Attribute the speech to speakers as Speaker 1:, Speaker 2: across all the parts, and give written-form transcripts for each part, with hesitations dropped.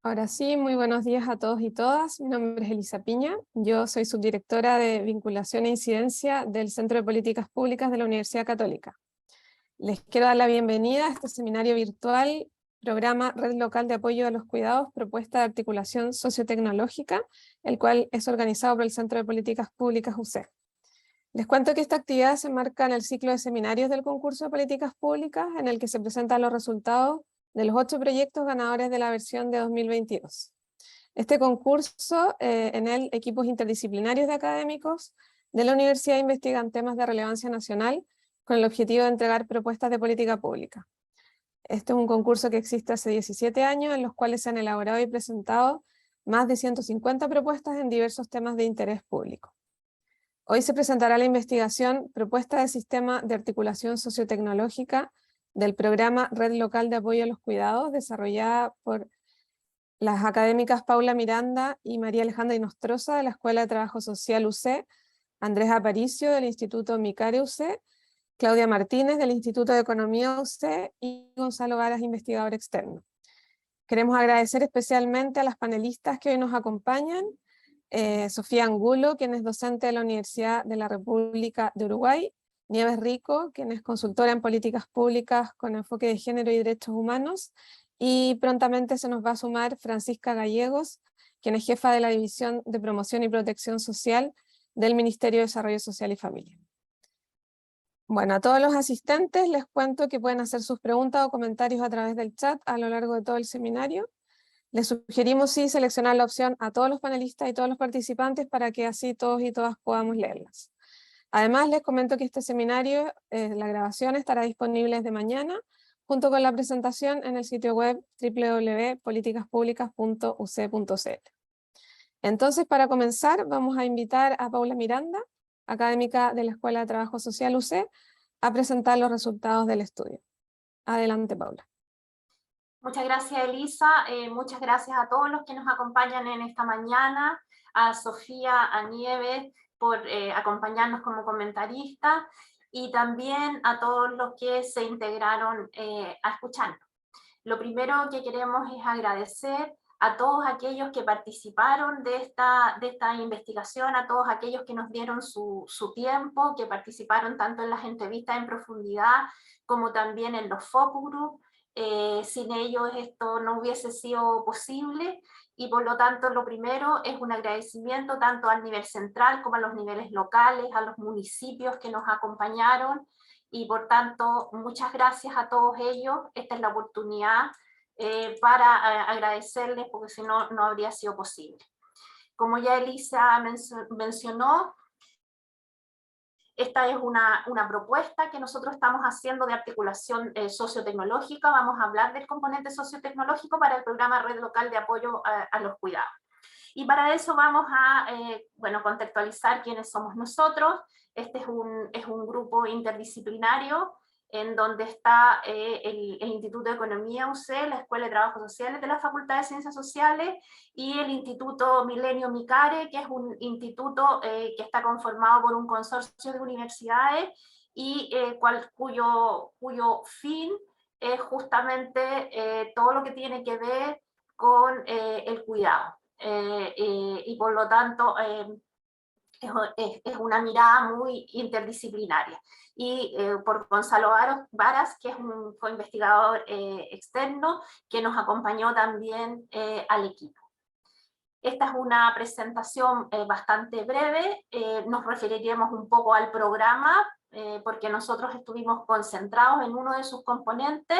Speaker 1: Ahora sí, muy buenos días a todos y todas. Mi nombre es Elisa Piña. Yo soy subdirectora de Vinculación e Incidencia del Centro de Políticas Públicas de la Universidad Católica. Les quiero dar la bienvenida a este seminario virtual, programa Red Local de Apoyo a los Cuidados, propuesta de articulación sociotecnológica, el cual es organizado por el Centro de Políticas Públicas UC. Les cuento que esta actividad se enmarca en el ciclo de seminarios del concurso de políticas públicas, en el que se presentan los resultados de los 8 proyectos ganadores de la versión de 2022. Este concurso, en él equipos interdisciplinarios de académicos de la universidad investigan temas de relevancia nacional con el objetivo de entregar propuestas de política pública. Este es un concurso que existe hace 17 años, en los cuales se han elaborado y presentado más de 150 propuestas en diversos temas de interés público. Hoy se presentará la investigación Propuesta de Sistema de Articulación Sociotecnológica del programa Red Local de Apoyo a los Cuidados, desarrollada por las académicas Paula Miranda y María Alejandra Inostroza de la Escuela de Trabajo Social UC, Andrés Aparicio del Instituto Micare UC, Claudia Martínez del Instituto de Economía UC y Gonzalo Varas, investigador externo. Queremos agradecer especialmente a las panelistas que hoy nos acompañan, Sofía Angulo, quien es docente de la Universidad de la República de Uruguay, Nieves Rico, quien es consultora en políticas públicas con enfoque de género y derechos humanos, y prontamente se nos va a sumar Francisca Gallegos, quien es jefa de la División de Promoción y Protección Social del Ministerio de Desarrollo Social y Familia. Bueno, a todos los asistentes les cuento que pueden hacer sus preguntas o comentarios a través del chat a lo largo de todo el seminario. Les sugerimos sí seleccionar la opción a todos los panelistas y todos los participantes para que así todos y todas podamos leerlas. Además, les comento que este seminario, la grabación estará disponible desde mañana, junto con la presentación en el sitio web www.politicaspublicas.uc.cl. Entonces, para comenzar, vamos a invitar a Paula Miranda, académica de la Escuela de Trabajo Social UC, a presentar los resultados del estudio. Adelante, Paula.
Speaker 2: Muchas gracias, Elisa. Muchas gracias a todos los que nos acompañan en esta mañana, a Sofía, a Nieves, por acompañarnos como comentaristas, y también a todos los que se integraron a escucharnos. Lo primero que queremos es agradecer a todos aquellos que participaron de esta investigación, a todos aquellos que nos dieron su tiempo, que participaron tanto en las entrevistas en profundidad como también en los focus group. Sin ellos esto no hubiese sido posible, y por lo tanto lo primero es un agradecimiento tanto al nivel central como a los niveles locales, a los municipios que nos acompañaron, y por tanto muchas gracias a todos ellos. Esta es la oportunidad para agradecerles, porque si no, no habría sido posible. Como ya Elisa mencionó, esta es una propuesta que nosotros estamos haciendo de articulación sociotecnológica. Vamos a hablar del componente sociotecnológico para el programa Red Local de Apoyo a los Cuidados. Y para eso vamos a contextualizar quiénes somos nosotros. Este es un grupo interdisciplinario en donde está el Instituto de Economía UC, la Escuela de Trabajo Social de la Facultad de Ciencias Sociales, y el Instituto Milenio Micare, que es un instituto que está conformado por un consorcio de universidades y cuyo fin es justamente todo lo que tiene que ver con el cuidado. Y por lo tanto es una mirada muy interdisciplinaria. Y por Gonzalo Varas, que es un co-investigador externo que nos acompañó también al equipo. Esta es una presentación bastante breve. Nos referiremos un poco al programa, porque nosotros estuvimos concentrados en uno de sus componentes,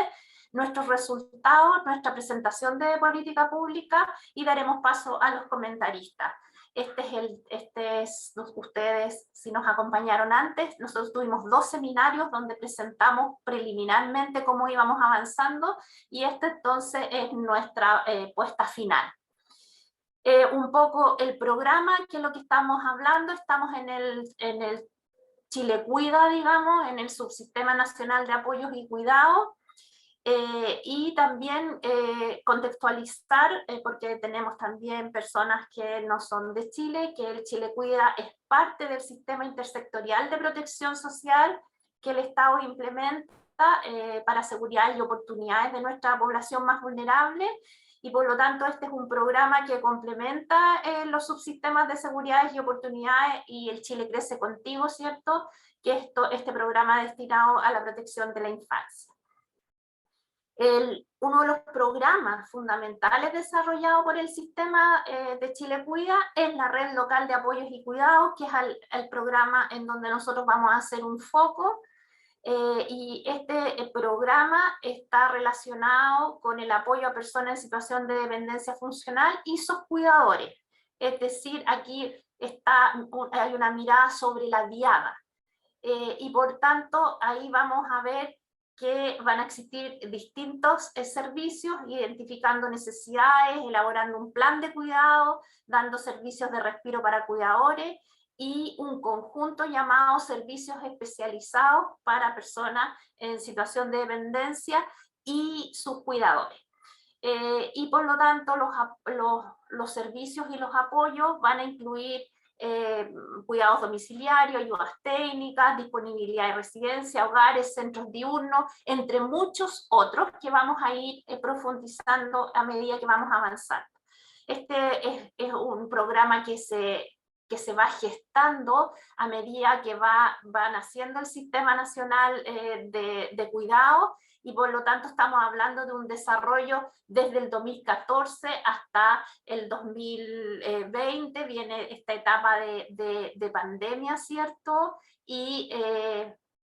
Speaker 2: nuestros resultados, nuestra presentación de política pública, y daremos paso a los comentaristas. Ustedes, si nos acompañaron antes, nosotros tuvimos 2 seminarios donde presentamos preliminarmente cómo íbamos avanzando, y este entonces es nuestra puesta final. Un poco el programa, que es lo que estamos hablando. Estamos en el Chile Cuida, digamos, en el Subsistema Nacional de Apoyos y Cuidados, y también contextualizar, porque tenemos también personas que no son de Chile, que el Chile Cuida es parte del sistema intersectorial de protección social que el Estado implementa para seguridad y oportunidades de nuestra población más vulnerable, y por lo tanto este es un programa que complementa los subsistemas de seguridad y oportunidades y el Chile Crece Contigo, ¿cierto? Que este programa destinado a la protección de la infancia. Uno de los programas fundamentales desarrollados por el sistema de Chile Cuida es la Red Local de Apoyos y Cuidados, que es el programa en donde nosotros vamos a hacer un foco. Y este programa está relacionado con el apoyo a personas en situación de dependencia funcional y sus cuidadores. Es decir, aquí hay una mirada sobre la diada. Y por tanto, ahí vamos a ver que van a existir distintos servicios, identificando necesidades, elaborando un plan de cuidado, dando servicios de respiro para cuidadores, y un conjunto llamado servicios especializados para personas en situación de dependencia y sus cuidadores. Y por lo tanto los servicios y los apoyos van a incluir cuidados domiciliarios, ayudas técnicas, disponibilidad de residencia, hogares, centros diurnos, entre muchos otros que vamos a ir profundizando a medida que vamos avanzando. Este es un programa que se va gestando a medida que va naciendo el Sistema Nacional de Cuidado, y por lo tanto estamos hablando de un desarrollo desde el 2014 hasta el 2020, viene esta etapa de pandemia, ¿cierto? Y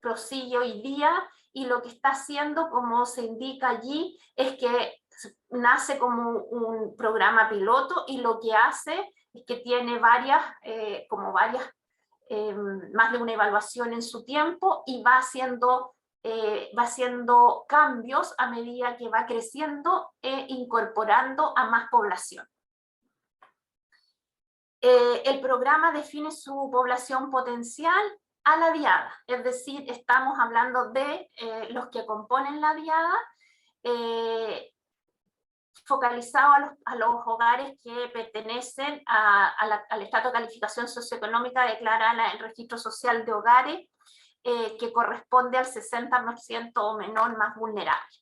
Speaker 2: prosigue hoy día, y lo que está haciendo, como se indica allí, es que nace como un programa piloto, y lo que hace es que tiene más de una evaluación en su tiempo, y va haciendo cambios a medida que va creciendo e incorporando a más población. El programa define su población potencial a la diada, es decir, estamos hablando de los que componen la diada, focalizado a los hogares que pertenecen al estrato de calificación socioeconómica declarada en el registro social de hogares, que corresponde al 60% o menor más vulnerable.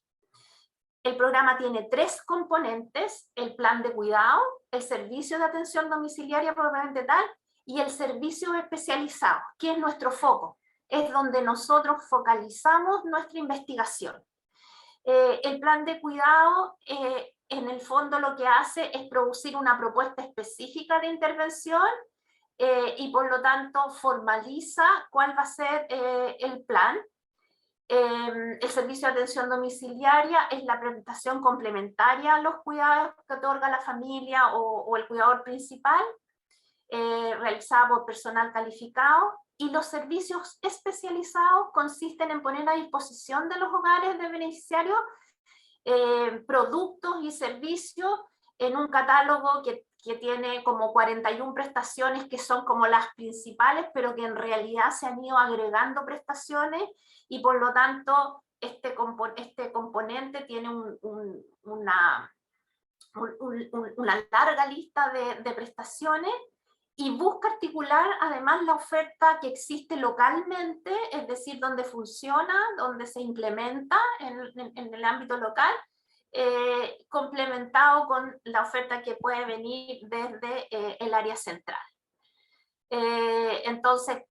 Speaker 2: El programa tiene 3 componentes: el plan de cuidado, el servicio de atención domiciliaria propiamente tal, y el servicio especializado, que es nuestro foco, es donde nosotros focalizamos nuestra investigación. El plan de cuidado, en el fondo lo que hace es producir una propuesta específica de intervención, y por lo tanto formaliza cuál va a ser el plan. El servicio de atención domiciliaria es la prestación complementaria a los cuidados que otorga la familia o el cuidador principal, realizada por personal calificado, y los servicios especializados consisten en poner a disposición de los hogares de beneficiarios productos y servicios en un catálogo que tiene como 41 prestaciones, que son como las principales, pero que en realidad se han ido agregando prestaciones, y por lo tanto este componente tiene una larga lista de prestaciones, y busca articular además la oferta que existe localmente, es decir, donde funciona, donde se implementa en el ámbito local, complementado con la oferta que puede venir desde el área central. Entonces,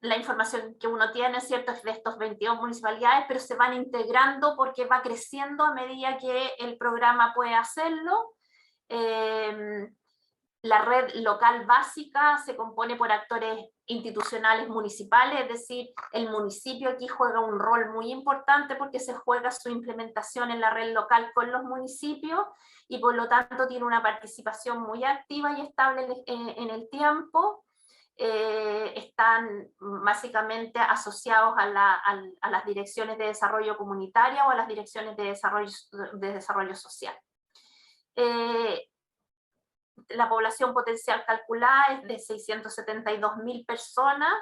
Speaker 2: la información que uno tiene, ¿cierto?, es de estos 22 municipalidades, pero se van integrando porque va creciendo a medida que el programa puede hacerlo. La red local básica se compone por actores institucionales municipales, es decir, el municipio aquí juega un rol muy importante porque se juega su implementación en la red local con los municipios, y por lo tanto tiene una participación muy activa y estable en el tiempo. Están básicamente asociados a las direcciones de desarrollo comunitaria o a las direcciones de desarrollo social. La población potencial calculada es de 672.000 personas,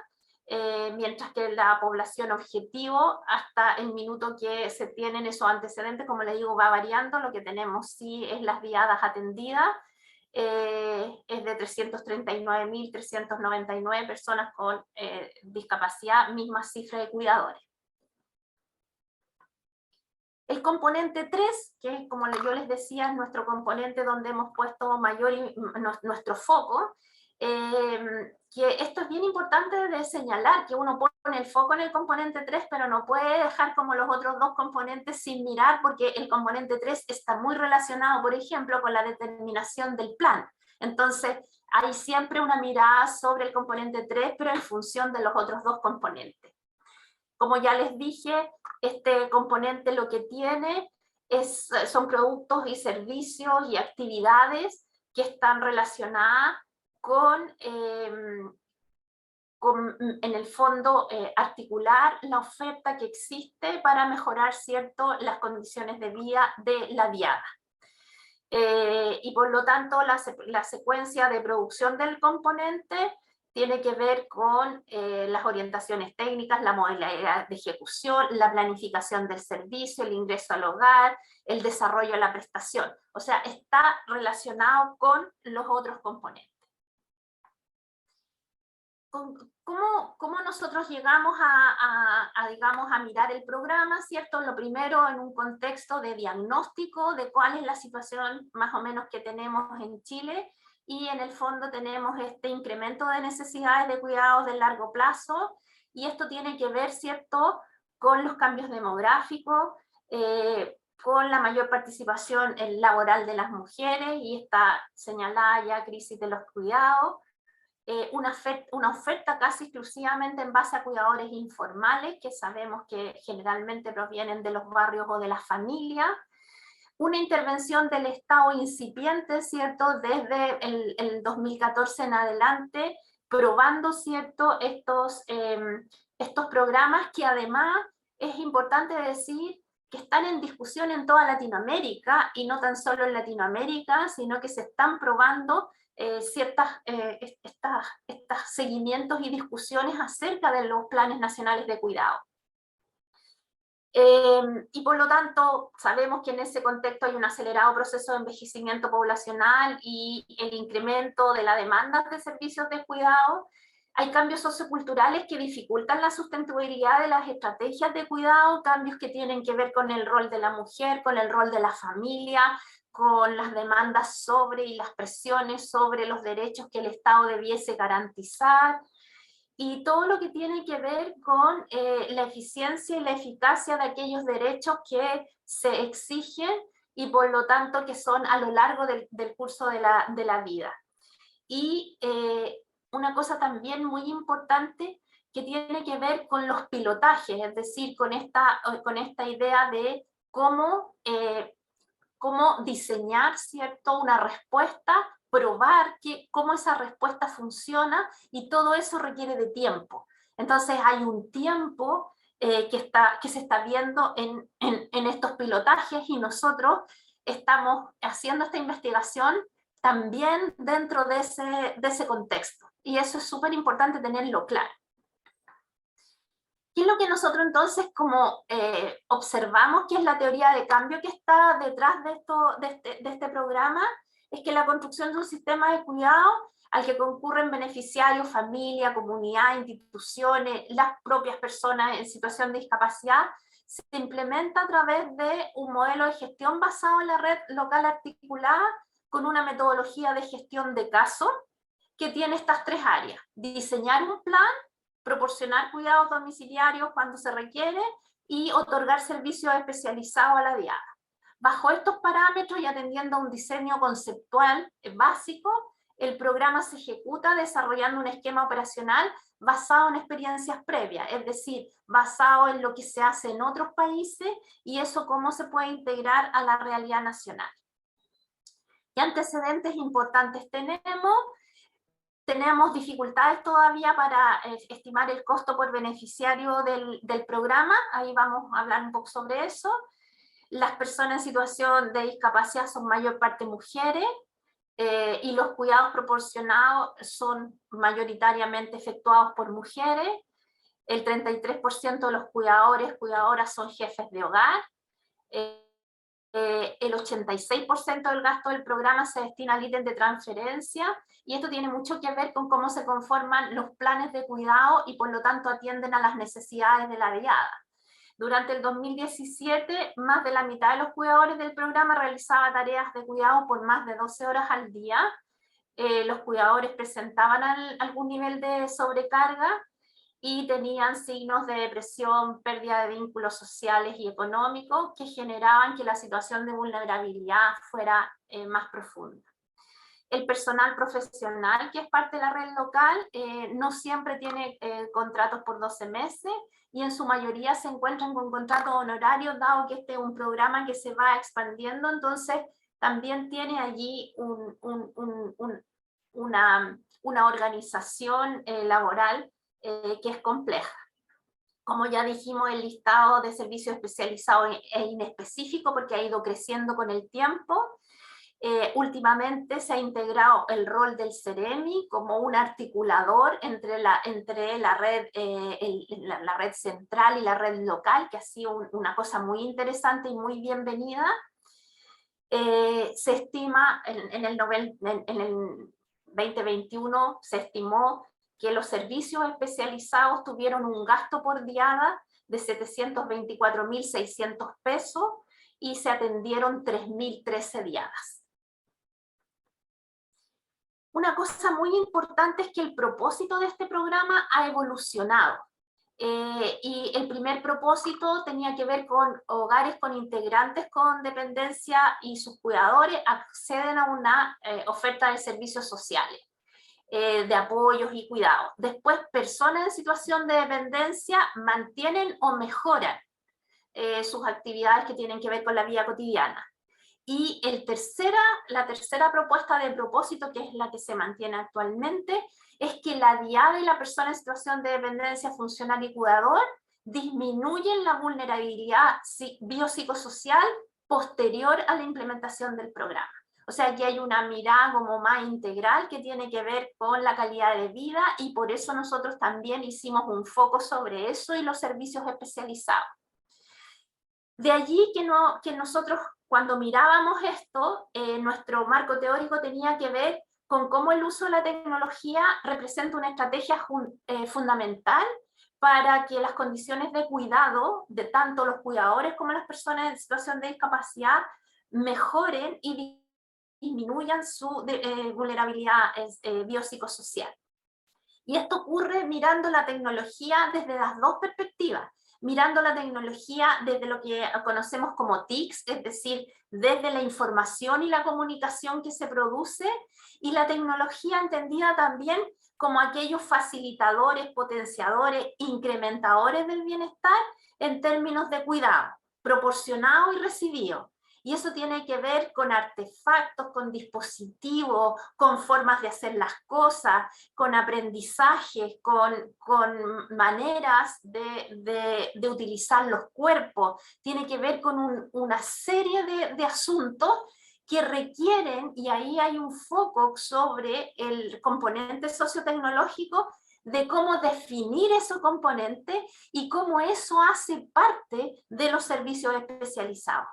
Speaker 2: mientras que la población objetivo, hasta el minuto que se tienen esos antecedentes, como les digo, va variando. Lo que tenemos sí es las diadas atendidas, es de 339.399 personas con discapacidad, misma cifra de cuidadores. El componente 3, que como yo les decía, es nuestro componente donde hemos puesto nuestro foco, que esto es bien importante de señalar, que uno pone el foco en el componente 3, pero no puede dejar como los otros dos componentes sin mirar, porque el componente 3 está muy relacionado, por ejemplo, con la determinación del plan. Entonces, hay siempre una mirada sobre el componente 3, pero en función de los otros dos componentes. Como ya les dije, este componente lo que tiene son productos y servicios y actividades que están relacionadas con en el fondo, articular la oferta que existe para mejorar, ¿cierto?, las condiciones de vida de la diada. Y por lo tanto, la secuencia de producción del componente tiene que ver con las orientaciones técnicas, la modalidad de ejecución, la planificación del servicio, el ingreso al hogar, el desarrollo de la prestación. O sea, está relacionado con los otros componentes. ¿Cómo nosotros llegamos digamos, a mirar el programa, ¿cierto? Lo primero, en un contexto de diagnóstico de cuál es la situación más o menos que tenemos en Chile, y en el fondo tenemos este incremento de necesidades de cuidados de largo plazo, y esto tiene que ver, ¿cierto?, con los cambios demográficos, con la mayor participación laboral de las mujeres, y está señalada ya crisis de los cuidados, una oferta casi exclusivamente en base a cuidadores informales, que sabemos que generalmente provienen de los barrios o de las familias, una intervención del Estado incipiente, ¿cierto?, desde el 2014 en adelante, probando, ¿cierto?, estos programas que además es importante decir que están en discusión en toda Latinoamérica, y no tan solo en Latinoamérica, sino que se están probando estos seguimientos y discusiones acerca de los planes nacionales de cuidado. Y por lo tanto, sabemos que en ese contexto hay un acelerado proceso de envejecimiento poblacional y el incremento de la demanda de servicios de cuidado. Hay cambios socioculturales que dificultan la sustentabilidad de las estrategias de cuidado, cambios que tienen que ver con el rol de la mujer, con el rol de la familia, con las demandas sobre y las presiones sobre los derechos que el Estado debiese garantizar, y todo lo que tiene que ver con la eficiencia y la eficacia de aquellos derechos que se exigen y por lo tanto que son a lo largo del curso de la vida. Y una cosa también muy importante que tiene que ver con los pilotajes, es decir, con esta idea de cómo diseñar, ¿cierto?, una respuesta, probar cómo esa respuesta funciona, y todo eso requiere de tiempo. Entonces hay un tiempo que se está viendo en estos pilotajes, y nosotros estamos haciendo esta investigación también dentro de ese contexto. Y eso es súper importante tenerlo claro. ¿Qué es lo que nosotros entonces como observamos que es la teoría de cambio que está detrás de este programa? Es que la construcción de un sistema de cuidado al que concurren beneficiarios, familia, comunidad, instituciones, las propias personas en situación de discapacidad, se implementa a través de un modelo de gestión basado en la red local articulada, con una metodología de gestión de caso que tiene estas tres áreas: diseñar un plan, proporcionar cuidados domiciliarios cuando se requiere y otorgar servicios especializados a la diada. Bajo estos parámetros y atendiendo a un diseño conceptual básico, el programa se ejecuta desarrollando un esquema operacional basado en experiencias previas, es decir, basado en lo que se hace en otros países y eso cómo se puede integrar a la realidad nacional. ¿Qué antecedentes importantes tenemos? Tenemos dificultades todavía para estimar el costo por beneficiario del programa, ahí vamos a hablar un poco sobre eso. Las personas en situación de discapacidad son mayor parte mujeres, y los cuidados proporcionados son mayoritariamente efectuados por mujeres. El 33% de los cuidadoras son jefes de hogar. El 86% del gasto del programa se destina al ítem de transferencia, y esto tiene mucho que ver con cómo se conforman los planes de cuidado y por lo tanto atienden a las necesidades de la diada. Durante el 2017, más de la mitad de los cuidadores del programa realizaba tareas de cuidado por más de 12 horas al día. Los cuidadores presentaban algún nivel de sobrecarga y tenían signos de depresión, pérdida de vínculos sociales y económicos que generaban que la situación de vulnerabilidad fuera más profunda. El personal profesional, que es parte de la red local, no siempre tiene contratos por 12 meses y en su mayoría se encuentran con contratos honorarios, dado que este es un programa que se va expandiendo, entonces también tiene allí una organización laboral que es compleja. Como ya dijimos, el listado de servicios especializados es inespecífico porque ha ido creciendo con el tiempo. Últimamente se ha integrado el rol del CEREMI como un articulador entre la red central y la red local, que ha sido una cosa muy interesante y muy bienvenida. Se estima, en el 2021 se estimó que los servicios especializados tuvieron un gasto por diada de 724.600 pesos y se atendieron 3.013 diadas. Una cosa muy importante es que el propósito de este programa ha evolucionado. Y el primer propósito tenía que ver con hogares con integrantes con dependencia y sus cuidadores acceden a una oferta de servicios sociales, de apoyos y cuidados. Después, personas en situación de dependencia mantienen o mejoran sus actividades que tienen que ver con la vida cotidiana. Y la tercera propuesta de propósito, que es la que se mantiene actualmente, es que la diada y la persona en situación de dependencia funcional y cuidador disminuyen la vulnerabilidad biopsicosocial posterior a la implementación del programa. O sea, que hay una mirada como más integral que tiene que ver con la calidad de vida y por eso nosotros también hicimos un foco sobre eso y los servicios especializados. De allí que nosotros, cuando mirábamos esto, nuestro marco teórico tenía que ver con cómo el uso de la tecnología representa una estrategia fundamental para que las condiciones de cuidado de tanto los cuidadores como las personas en situación de discapacidad mejoren y disminuyan su vulnerabilidad biopsicosocial. Y esto ocurre mirando la tecnología desde las dos perspectivas. Mirando la tecnología desde lo que conocemos como TICs, es decir, desde la información y la comunicación que se produce, y la tecnología entendida también como aquellos facilitadores, potenciadores, incrementadores del bienestar en términos de cuidado, proporcionado y recibido. Y eso tiene que ver con artefactos, con dispositivos, con formas de hacer las cosas, con aprendizajes, con maneras de utilizar los cuerpos. Tiene que ver con una serie de asuntos que requieren, y ahí hay un foco sobre el componente sociotecnológico, de cómo definir esos componentes y cómo eso hace parte de los servicios especializados.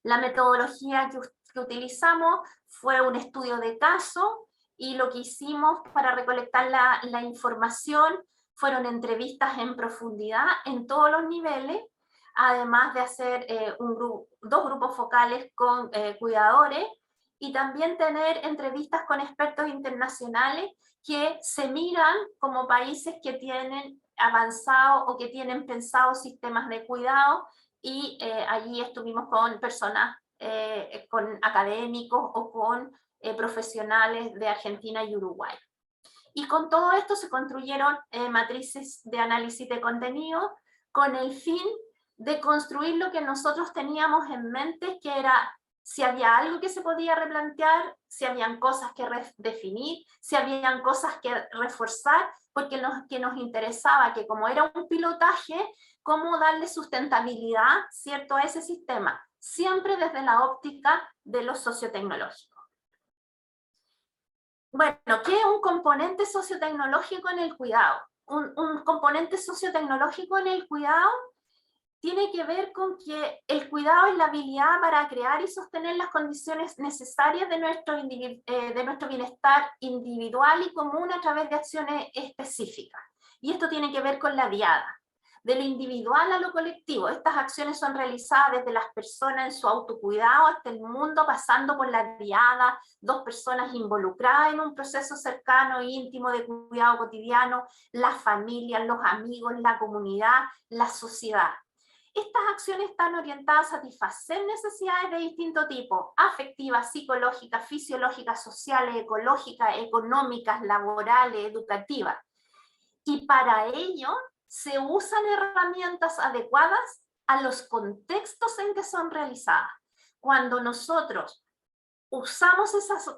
Speaker 2: La metodología que utilizamos fue un estudio de caso y lo que hicimos para recolectar la información fueron entrevistas en profundidad en todos los niveles, además de hacer dos grupos focales con cuidadores y también tener entrevistas con expertos internacionales que se miran como países que tienen avanzado o que tienen pensado sistemas de cuidado. Y allí estuvimos con personas, con académicos o con profesionales de Argentina y Uruguay. Y con todo esto se construyeron matrices de análisis de contenido con el fin de construir lo que nosotros teníamos en mente, que era si había algo que se podía replantear, si habían cosas que redefinir, si habían cosas que reforzar, porque nos interesaba que como era un pilotaje, cómo darle sustentabilidad, ¿cierto?, a ese sistema, siempre desde la óptica de lo sociotecnológico. Bueno, ¿qué es un componente sociotecnológico en el cuidado? Un componente sociotecnológico en el cuidado tiene que ver con que el cuidado es la habilidad para crear y sostener las condiciones necesarias de nuestro bienestar individual y común a través de acciones específicas. Y esto tiene que ver con la diada. de lo individual a lo colectivo. Estas acciones son realizadas desde las personas en su autocuidado hasta el mundo, pasando por la triada, dos personas involucradas en un proceso cercano e íntimo de cuidado cotidiano, las familias, los amigos, la comunidad, la sociedad. Estas acciones están orientadas a satisfacer necesidades de distinto tipo: afectivas, psicológicas, fisiológicas, sociales, ecológicas, económicas, laborales, educativas. Y para ello se usan herramientas adecuadas a los contextos en que son realizadas. Cuando nosotros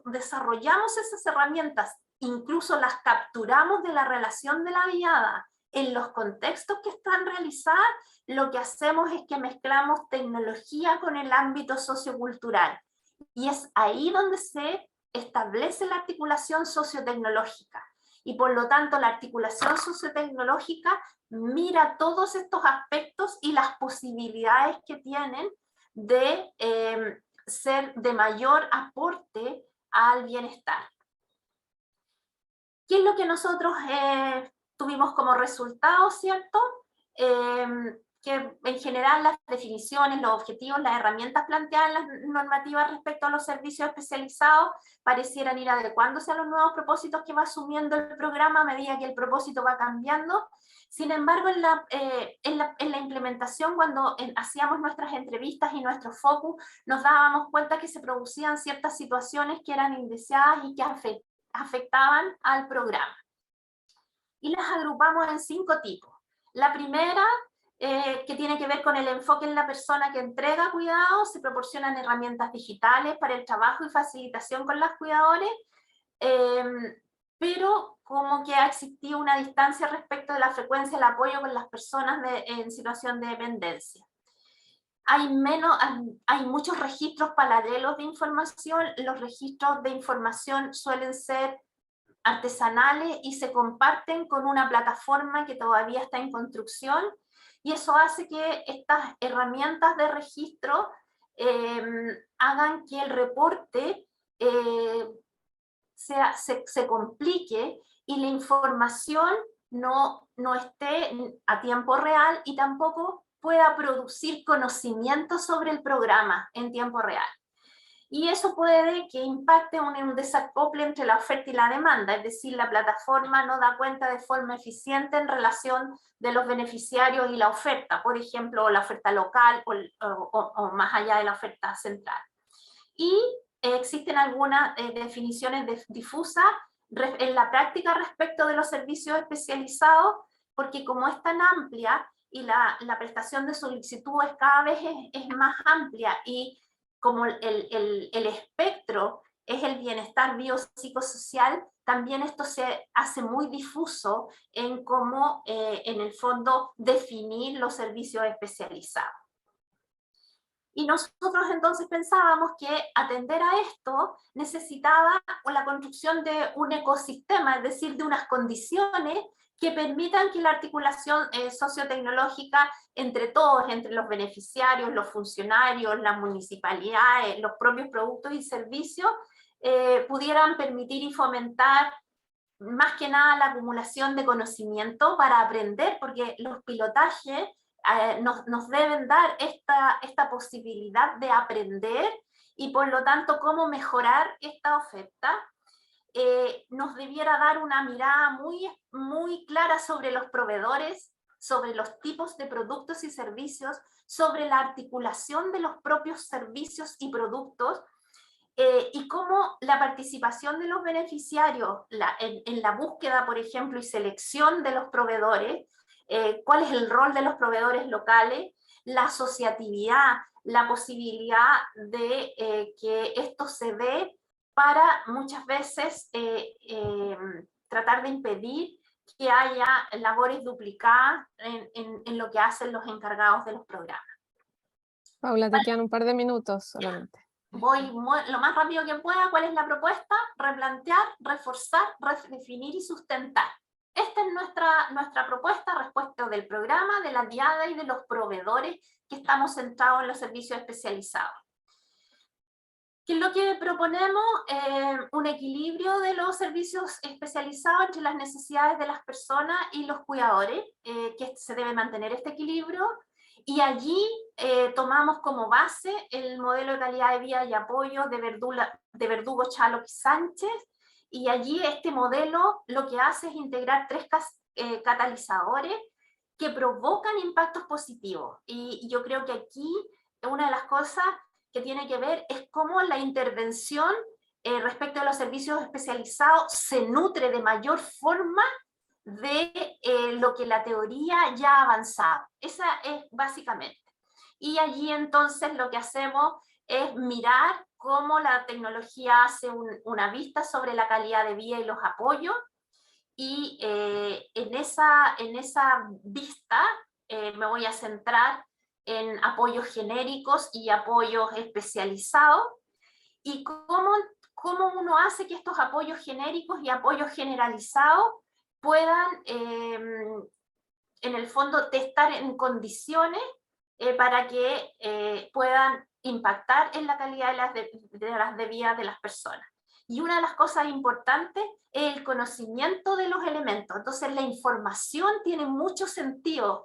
Speaker 2: desarrollamos esas herramientas, incluso las capturamos de la relación de la viada en los contextos que están realizadas, lo que hacemos es que mezclamos tecnología con el ámbito sociocultural. Y es ahí donde se establece la articulación sociotecnológica. Y por lo tanto la articulación sociotecnológica mira todos estos aspectos y las posibilidades que tienen de ser de mayor aporte al bienestar. ¿Qué es lo que nosotros tuvimos como resultado, cierto? Que en general las definiciones, los objetivos, las herramientas planteadas en las normativas respecto a los servicios especializados parecieran ir adecuándose a los nuevos propósitos que va asumiendo el programa a medida que el propósito va cambiando. Sin embargo, en la implementación, cuando hacíamos nuestras entrevistas y nuestro focus, nos dábamos cuenta que se producían ciertas situaciones que eran indeseadas y que afectaban al programa. Y las agrupamos en 5 tipos. La primera, que tiene que ver con el enfoque en la persona que entrega cuidados. Se proporcionan herramientas digitales para el trabajo y facilitación con los cuidadores, pero como que ha existido una distancia respecto de la frecuencia del apoyo con las personas en situación de dependencia. Hay muchos registros paralelos de información. Los registros de información suelen ser artesanales y se comparten con una plataforma que todavía está en construcción, y eso hace que estas herramientas de registro hagan que el reporte se complique y la información no esté a tiempo real y tampoco pueda producir conocimiento sobre el programa en tiempo real. Y eso puede que impacte en un desacople entre la oferta y la demanda, es decir, la plataforma no da cuenta de forma eficiente en relación de los beneficiarios y la oferta, por ejemplo, la oferta local o más allá de la oferta central. Y existen algunas definiciones difusas en la práctica respecto de los servicios especializados, porque como es tan amplia y la prestación de solicitudes cada vez es más amplia, y como el espectro es el bienestar biopsicosocial, también esto se hace muy difuso en cómo, en el fondo, definir los servicios especializados. Y nosotros entonces pensábamos que atender a esto necesitaba la construcción de un ecosistema, es decir, de unas condiciones que permitan que la articulación sociotecnológica entre todos, entre los beneficiarios, los funcionarios, las municipalidades, los propios productos y servicios, pudieran permitir y fomentar más que nada la acumulación de conocimiento para aprender, porque los pilotajes nos deben dar esta posibilidad de aprender, y por lo tanto cómo mejorar esta oferta. Nos debiera dar una mirada muy clara sobre los proveedores, sobre los tipos de productos y servicios, sobre la articulación de los propios servicios y productos, y cómo la participación de los beneficiarios en la búsqueda, por ejemplo, y selección de los proveedores, cuál es el rol de los proveedores locales, la asociatividad, la posibilidad de que esto se dé para muchas veces tratar de impedir que haya labores duplicadas en lo que hacen los encargados de los programas.
Speaker 1: Paula, te quedan un par de minutos solamente.
Speaker 2: Voy lo más rápido que pueda. ¿Cuál es la propuesta? Replantear, reforzar, redefinir y sustentar. Esta es nuestra propuesta respecto del programa, de la diada y de los proveedores que estamos centrados en los servicios especializados. ¿Qué es lo que proponemos? Un equilibrio de los servicios especializados entre las necesidades de las personas y los cuidadores, que se debe mantener este equilibrio, y allí tomamos como base el modelo de calidad de vida y apoyo de Verdugo, Chalo y Sánchez, y allí este modelo lo que hace es integrar tres catalizadores que provocan impactos positivos, y yo creo que aquí una de las cosas que tiene que ver es cómo la intervención respecto a los servicios especializados se nutre de mayor forma de lo que la teoría ya ha avanzado. Esa es básicamente. Y allí entonces lo que hacemos es mirar cómo la tecnología hace una vista sobre la calidad de vida y los apoyos, y en esa vista me voy a centrar en apoyos genéricos y apoyos especializados, y cómo uno hace que estos apoyos genéricos y apoyos generalizados puedan, en el fondo, estar en condiciones para que puedan impactar en la calidad de vida de las personas. Y una de las cosas importantes es el conocimiento de los elementos. Entonces la información tiene mucho sentido,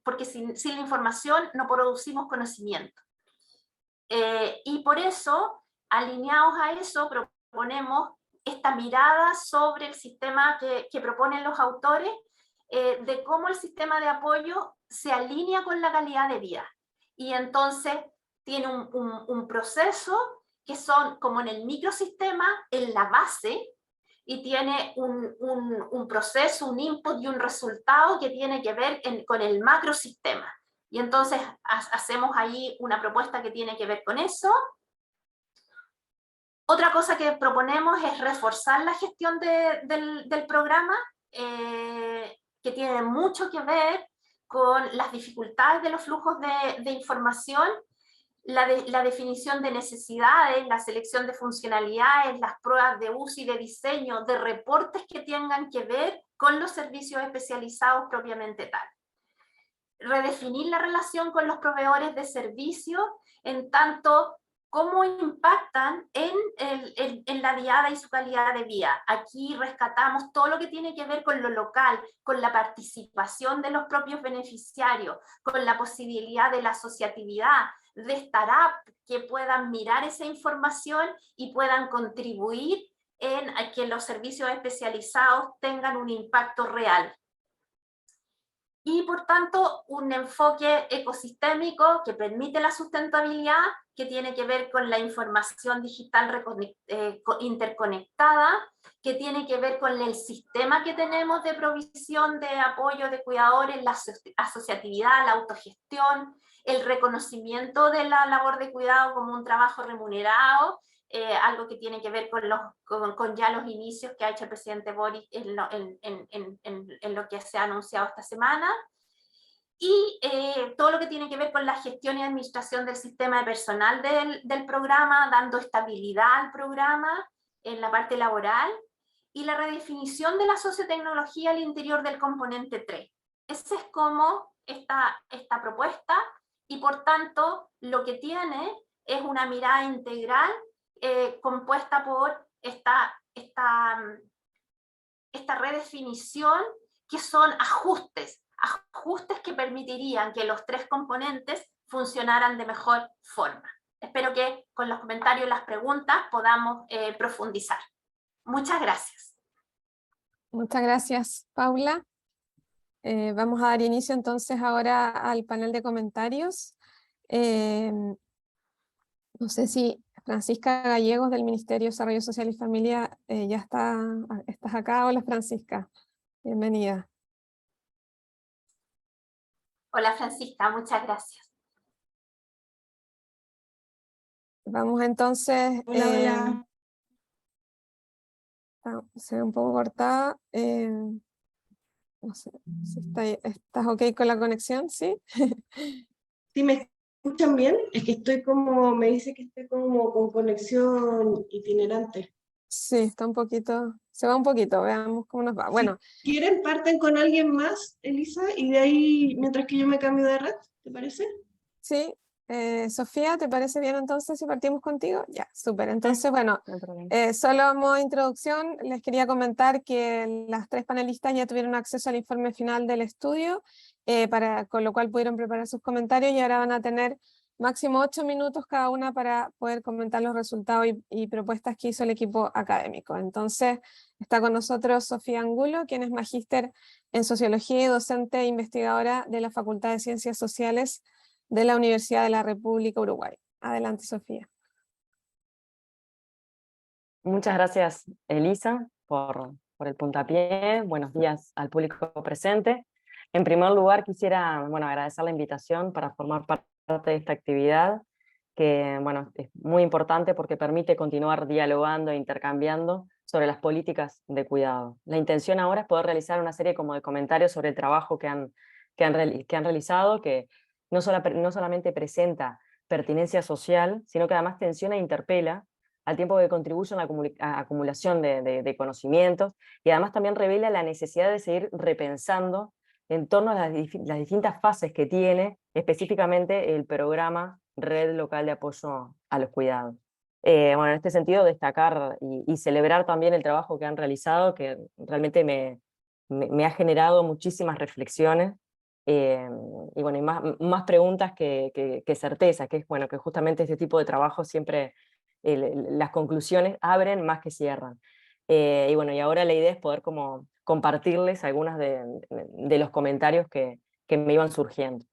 Speaker 2: porque sin la información no producimos conocimiento. Y por eso, alineados a eso, proponemos esta mirada sobre el sistema que proponen los autores, de cómo el sistema de apoyo se alinea con la calidad de vida. Y entonces tiene un proceso que son como en el microsistema, en la base, y tiene un proceso, un input y un resultado que tiene que ver con el macrosistema. Y entonces hacemos ahí una propuesta que tiene que ver con eso. Otra cosa que proponemos es reforzar la gestión del programa, que tiene mucho que ver con las dificultades de los flujos de información, la definición de necesidades, la selección de funcionalidades, las pruebas de uso y de diseño, de reportes que tengan que ver con los servicios especializados propiamente tal. Redefinir la relación con los proveedores de servicios, en tanto cómo impactan en la diada y su calidad de vida. Aquí rescatamos todo lo que tiene que ver con lo local, con la participación de los propios beneficiarios, con la posibilidad de la asociatividad, de startups que puedan mirar esa información y puedan contribuir en que los servicios especializados tengan un impacto real. Y por tanto, un enfoque ecosistémico que permite la sustentabilidad, que tiene que ver con la información digital interconectada, que tiene que ver con el sistema que tenemos de provisión de apoyo de cuidadores, la asociatividad, la autogestión, el reconocimiento de la labor de cuidado como un trabajo remunerado, algo que tiene que ver con ya los inicios que ha hecho el presidente Boric en lo que se ha anunciado esta semana, y todo lo que tiene que ver con la gestión y administración del sistema de personal del programa, dando estabilidad al programa en la parte laboral, y la redefinición de la sociotecnología al interior del componente 3. Esa es como esta propuesta, y por tanto lo que tiene es una mirada integral compuesta por esta redefinición, que son ajustes que permitirían que los tres componentes funcionaran de mejor forma. Espero que con los comentarios y las preguntas podamos profundizar. Muchas gracias.
Speaker 1: Muchas gracias, Paula. Vamos a dar inicio entonces ahora al panel de comentarios. No sé si Francisca Gallegos del Ministerio de Desarrollo Social y Familia ya estás acá. Hola, Francisca, bienvenida.
Speaker 2: Hola, Francisca, muchas gracias.
Speaker 1: Vamos entonces.
Speaker 3: Hola.
Speaker 1: Se ve un poco cortada. No sé si estás ok con la conexión, ¿sí?
Speaker 3: ¿Sí me escuchan bien? Es que me dice que estoy como con conexión itinerante.
Speaker 1: Sí, está un poquito, se va un poquito, veamos cómo nos va. Bueno.
Speaker 3: Si quieren, parten con alguien más, Elisa, y de ahí, mientras que yo me cambio de red, ¿te parece?
Speaker 1: Sí, Sofía, ¿te parece bien entonces si partimos contigo? Ya, súper. Entonces, bueno,
Speaker 4: No hay problema.
Speaker 1: solo a modo de introducción, les quería comentar que las 3 panelistas ya tuvieron acceso al informe final del estudio, con lo cual pudieron preparar sus comentarios y ahora van a tener máximo 8 minutos cada una para poder comentar los resultados y propuestas que hizo el equipo académico. Entonces, está con nosotros Sofía Angulo, quien es magíster en Sociología y docente e investigadora de la Facultad de Ciencias Sociales de la Universidad de la República Uruguay. Adelante, Sofía.
Speaker 4: Muchas gracias, Elisa, por el puntapié. Buenos días al público presente. En primer lugar, quisiera agradecer la invitación para formar parte de esta actividad, que es muy importante porque permite continuar dialogando e intercambiando sobre las políticas de cuidado. La intención ahora es poder realizar una serie de comentarios sobre el trabajo que han realizado, que no solamente presenta pertinencia social, sino que además tensiona e interpela, al tiempo que contribuye a la acumulación de conocimientos, y además también revela la necesidad de seguir repensando en torno a las distintas fases que tiene específicamente el programa Red Local de Apoyo a los Cuidados. En este sentido, destacar y celebrar también el trabajo que han realizado, que realmente me ha generado muchísimas reflexiones, y más preguntas que certezas, que es que justamente este tipo de trabajo siempre las conclusiones abren más que cierran. Y ahora la idea es poder compartirles algunos de los comentarios que me iban surgiendo.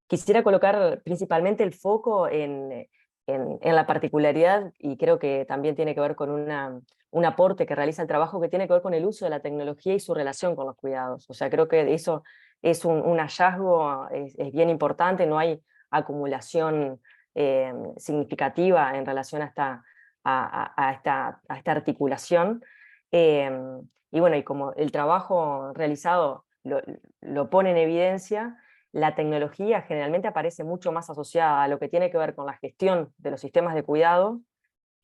Speaker 4: Quisiera colocar principalmente el foco en la particularidad, y creo que también tiene que ver con un aporte que realiza el trabajo, que tiene que ver con el uso de la tecnología y su relación con los cuidados. O sea, creo que eso es un hallazgo, es bien importante. No hay acumulación significativa en relación a esta articulación. Y como el trabajo realizado lo pone en evidencia, la tecnología generalmente aparece mucho más asociada a lo que tiene que ver con la gestión de los sistemas de cuidado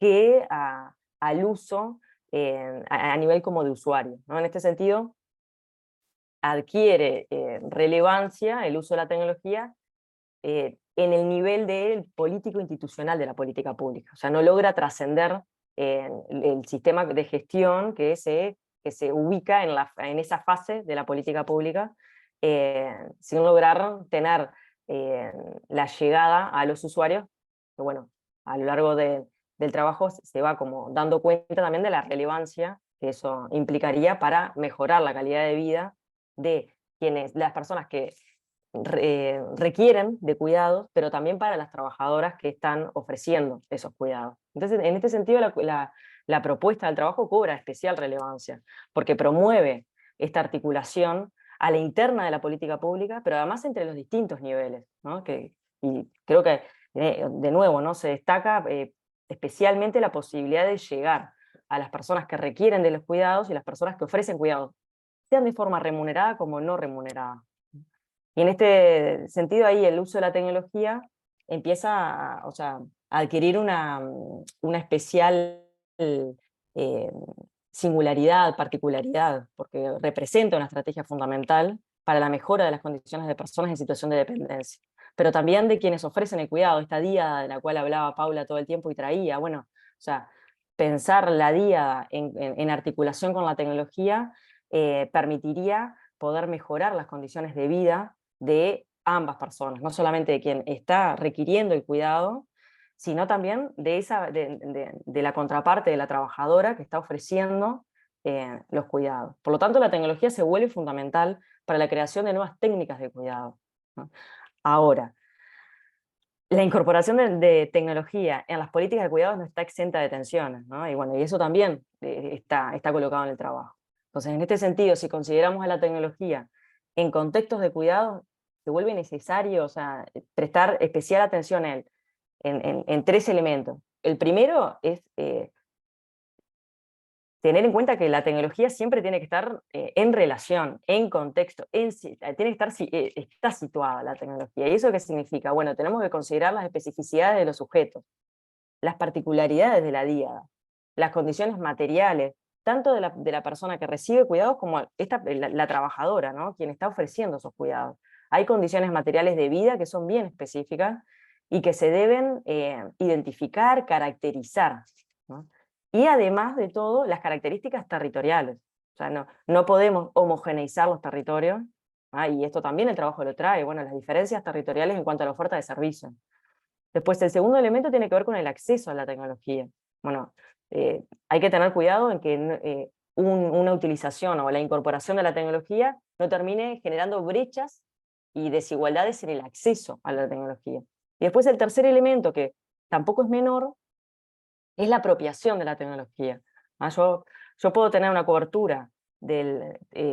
Speaker 4: que al uso a nivel como de usuario, ¿no? En este sentido, adquiere relevancia el uso de la tecnología en el nivel del político institucional de la política pública. O sea, no logra trascender el sistema de gestión que se ubica en esa fase de la política pública, sin lograr tener la llegada a los usuarios, que a lo largo del trabajo se va dando cuenta también de la relevancia que eso implicaría para mejorar la calidad de vida de las personas que requieren de cuidados, pero también para las trabajadoras que están ofreciendo esos cuidados. Entonces, en este sentido, la propuesta del trabajo cobra especial relevancia, porque promueve esta articulación a la interna de la política pública, pero además entre los distintos niveles, ¿no? Y creo que, de nuevo, ¿no? Se destaca especialmente la posibilidad de llegar a las personas que requieren de los cuidados y las personas que ofrecen cuidados, sean de forma remunerada como no remunerada. Y en este sentido, ahí el uso de la tecnología empieza a adquirir una especial singularidad, particularidad, porque representa una estrategia fundamental para la mejora de las condiciones de personas en situación de dependencia, pero también de quienes ofrecen el cuidado, esta díada de la cual hablaba Paula todo el tiempo y traía, pensar la díada en articulación con la tecnología permitiría poder mejorar las condiciones de vida de ambas personas, no solamente de quien está requiriendo el cuidado, sino también de la contraparte de la trabajadora que está ofreciendo los cuidados. Por lo tanto, la tecnología se vuelve fundamental para la creación de nuevas técnicas de cuidado, ¿no? Ahora, la incorporación de tecnología en las políticas de cuidados no está exenta de tensiones, ¿no? Y eso también está colocado en el trabajo. Entonces, en este sentido, si consideramos a la tecnología en contextos de cuidado, se vuelve necesario prestar especial atención en 3 elementos. El primero es tener en cuenta que la tecnología siempre tiene que estar en relación, en contexto, tiene que estar está situada la tecnología. ¿Y eso qué significa? Bueno, tenemos que considerar las especificidades de los sujetos, las particularidades de la díada, las condiciones materiales, tanto de la persona que recibe cuidados como la trabajadora, ¿no? Quien está ofreciendo esos cuidados. hay condiciones materiales de vida que son bien específicas y que se deben identificar, caracterizar, ¿no? Y además de todo, las características territoriales. O sea, no podemos homogeneizar los territorios, y esto también el trabajo lo trae, bueno, las diferencias territoriales en cuanto a la oferta de servicios. Después, el segundo elemento tiene que ver con el acceso a la tecnología. Bueno, hay que tener cuidado en que una utilización o la incorporación de la tecnología no termine generando brechas y desigualdades en el acceso a la tecnología. Y después el tercer elemento, que tampoco es menor, es la apropiación de la tecnología. Yo puedo tener una cobertura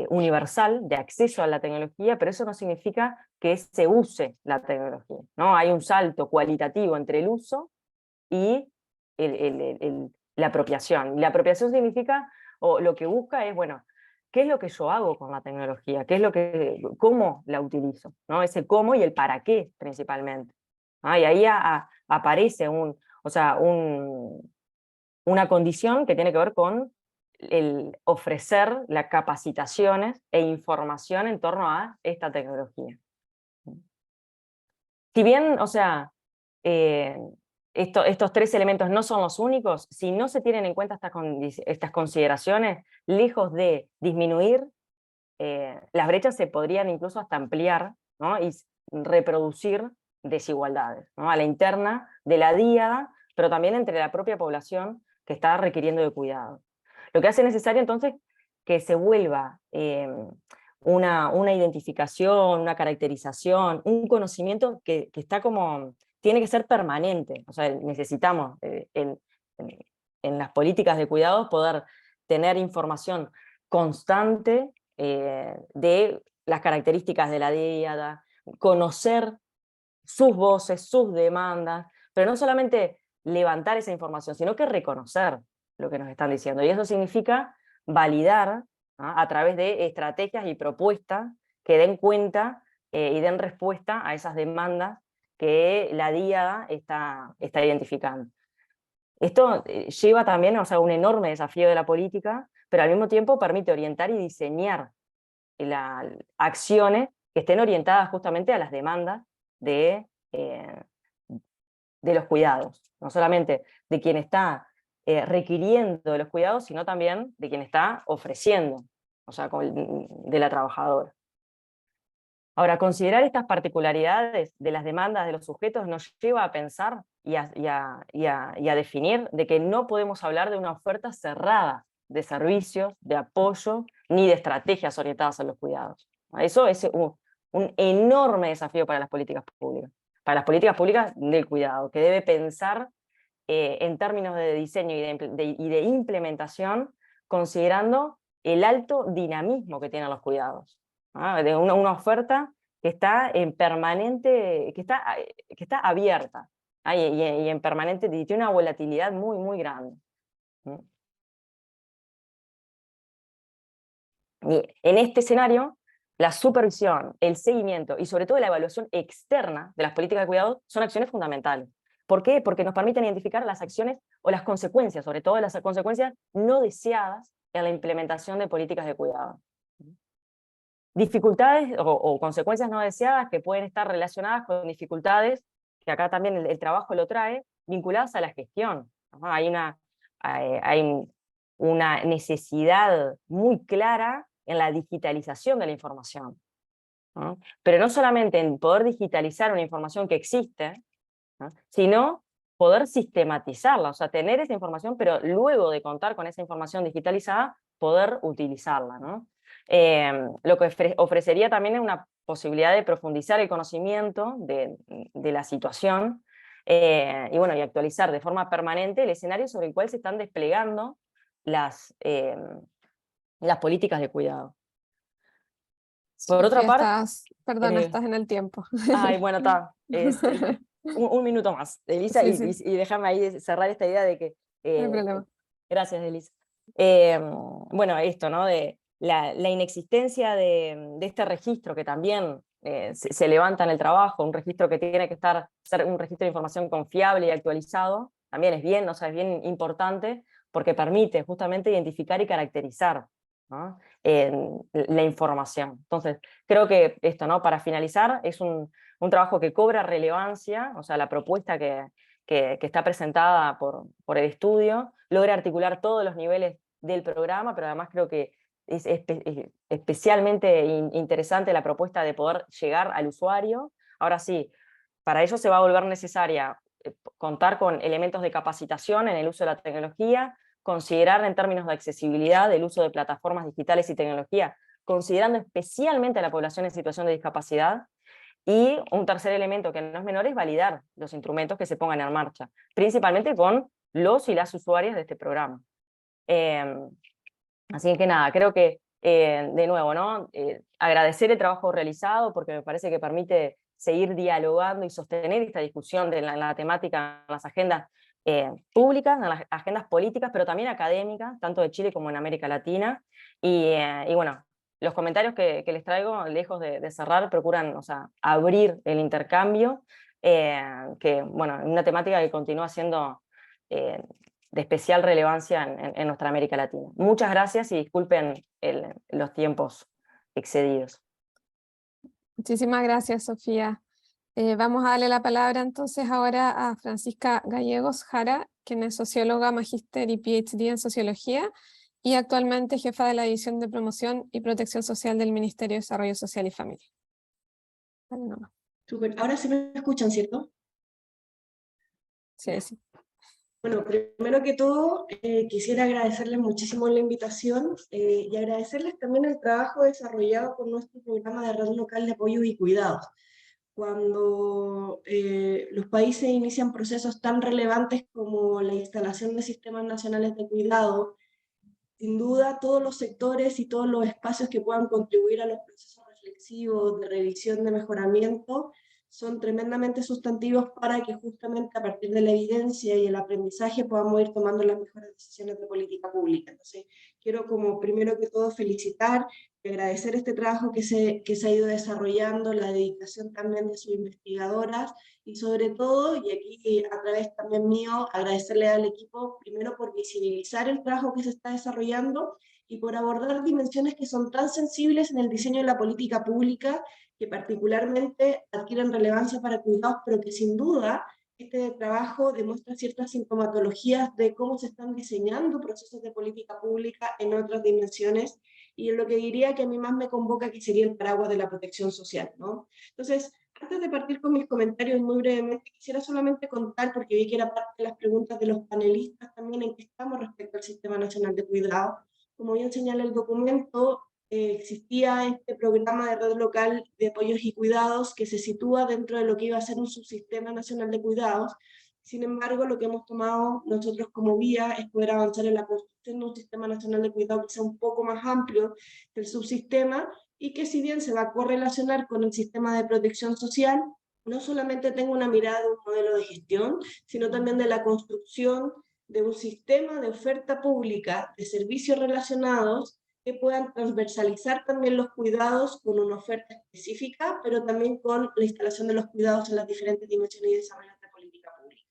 Speaker 4: universal de acceso a la tecnología, pero eso no significa que se use la tecnología, ¿no? Hay un salto cualitativo entre el uso y la apropiación. Y la apropiación significa, o lo que busca es, bueno, ¿qué es lo que yo hago con la tecnología? ¿Cómo la utilizo? ¿No? Ese cómo y el para qué, principalmente. Y ahí aparece una condición que tiene que ver con el ofrecer las capacitaciones e información en torno a esta tecnología. Si bien, estos tres elementos no son los únicos, si no se tienen en cuenta estas consideraciones, lejos de disminuir, las brechas se podrían incluso hasta ampliar, ¿no? Y reproducir desigualdades, ¿no? A la interna de la díada, pero también entre la propia población que está requiriendo de cuidado. Lo que hace necesario entonces que se vuelva una identificación, una caracterización, un conocimiento que está tiene que ser permanente. O sea, necesitamos en las políticas de cuidados poder tener información constante de las características de la díada, conocer sus voces, sus demandas, pero no solamente levantar esa información, sino que reconocer lo que nos están diciendo. Y eso significa validar, ¿no? A través de estrategias y propuestas que den cuenta y den respuesta a esas demandas que la díada está identificando. Esto lleva también un enorme desafío de la política, pero al mismo tiempo permite orientar y diseñar acciones que estén orientadas justamente a las demandas de los cuidados, no solamente de quien está requiriendo de los cuidados, sino también de quien está ofreciendo, de la trabajadora. Ahora, considerar estas particularidades de las demandas de los sujetos nos lleva a pensar y a definir de que no podemos hablar de una oferta cerrada de servicios, de apoyo, ni de estrategias orientadas a los cuidados. Eso es un enorme desafío para las políticas públicas del cuidado, que debe pensar en términos de diseño y de implementación, considerando el alto dinamismo que tienen los cuidados, ¿no? De una oferta que está en permanente, que está abierta, ¿no? y en permanente, y tiene una volatilidad muy, muy grande. Y en este escenario, la supervisión, el seguimiento y sobre todo la evaluación externa de las políticas de cuidado son acciones fundamentales. ¿Por qué? Porque nos permiten identificar las acciones o las consecuencias, sobre todo las consecuencias no deseadas en la implementación de políticas de cuidado. Dificultades o consecuencias no deseadas que pueden estar relacionadas con dificultades, que acá también el trabajo lo trae, vinculadas a la gestión. Hay una necesidad muy clara en la digitalización de la información, ¿no? Pero no solamente en poder digitalizar una información que existe, ¿no? Sino poder sistematizarla, o sea, tener esa información, pero luego de contar con esa información digitalizada, poder utilizarla, ¿no? Lo que ofrecería también es una posibilidad de profundizar el conocimiento de la situación y actualizar de forma permanente el escenario sobre el cual se están desplegando las políticas de cuidado. Por otra parte...
Speaker 1: Perdona, estás en el tiempo.
Speaker 4: Ay, bueno, está. Un minuto más, Elisa,
Speaker 1: sí.
Speaker 4: Y déjame ahí cerrar esta idea de que...
Speaker 1: no hay problema.
Speaker 4: Gracias, Elisa. Esto, ¿no? De la inexistencia de este registro que también se levanta en el trabajo, un registro que tiene que ser un registro de información confiable y actualizado, también es bien importante porque permite justamente identificar y caracterizar ¿no? La información. Entonces, creo que esto, ¿no? Para finalizar, es un trabajo que cobra relevancia, o sea, la propuesta que está presentada por el estudio, logra articular todos los niveles del programa, pero además creo que es especialmente interesante la propuesta de poder llegar al usuario. Ahora sí, para ello se va a volver necesaria contar con elementos de capacitación en el uso de la tecnología, considerar en términos de accesibilidad el uso de plataformas digitales y tecnología, considerando especialmente a la población en situación de discapacidad, y un tercer elemento que no es menor es validar los instrumentos que se pongan en marcha, principalmente con los y las usuarias de este programa. Así que nada, creo que, de nuevo, ¿no? Agradecer el trabajo realizado, porque me parece que permite seguir dialogando y sostener esta discusión de la temática en las agendas públicas, en las agendas políticas, pero también académicas, tanto de Chile como en América Latina. Y bueno, los comentarios que les traigo, lejos de cerrar, procuran, o sea, abrir el intercambio, que, bueno, una temática que continúa siendo de especial relevancia en nuestra América Latina. Muchas gracias y disculpen los tiempos excedidos.
Speaker 1: Muchísimas gracias, Sofía. Vamos a darle la palabra entonces ahora a Francisca Gallegos Jara, quien es socióloga, magíster y PhD en sociología y actualmente jefa de la División de Promoción y Protección Social del Ministerio de Desarrollo Social y Familia. Dale nomás.
Speaker 3: Súper. Ahora sí me escuchan, ¿cierto?
Speaker 1: Sí, sí.
Speaker 3: Bueno, primero que todo, quisiera agradecerles muchísimo la invitación y agradecerles también el trabajo desarrollado con nuestro programa de red local de apoyo y cuidados. Cuando los países inician procesos tan relevantes como la instalación de sistemas nacionales de cuidado, sin duda todos los sectores y todos los espacios que puedan contribuir a los procesos reflexivos, de revisión, de mejoramiento, son tremendamente sustantivos para que justamente a partir de la evidencia y el aprendizaje podamos ir tomando las mejores decisiones de política pública. Entonces, quiero como primero que todo felicitar y agradecer este trabajo que se ha ido desarrollando, la dedicación también de sus investigadoras y sobre todo, y aquí a través también mío, agradecerle al equipo primero por visibilizar el trabajo que se está desarrollando y por abordar dimensiones que son tan sensibles en el diseño de la política pública, que particularmente adquieren relevancia para cuidados, pero que sin duda este trabajo demuestra ciertas sintomatologías de cómo se están diseñando procesos de política pública en otras dimensiones, y en lo que diría que a mí más me convoca, que sería el paraguas de la protección social, ¿no? Entonces, antes de partir con mis comentarios muy brevemente, quisiera solamente contar, porque vi que era parte de las preguntas de los panelistas también, en qué estamos respecto al Sistema Nacional de Cuidado. Como bien señala el documento, existía este programa de red local de apoyos y cuidados que se sitúa dentro de lo que iba a ser un subsistema nacional de cuidados. Sin embargo, lo que hemos tomado nosotros como vía es poder avanzar en la construcción de un sistema nacional de cuidado que sea un poco más amplio que el subsistema, y que si bien se va a correlacionar con el sistema de protección social, no solamente tenga una mirada de un modelo de gestión, sino también de la construcción de un sistema de oferta pública de servicios relacionados que puedan transversalizar también los cuidados con una oferta específica, pero también con la instalación de los cuidados en las diferentes dimensiones y desarrollo de política pública.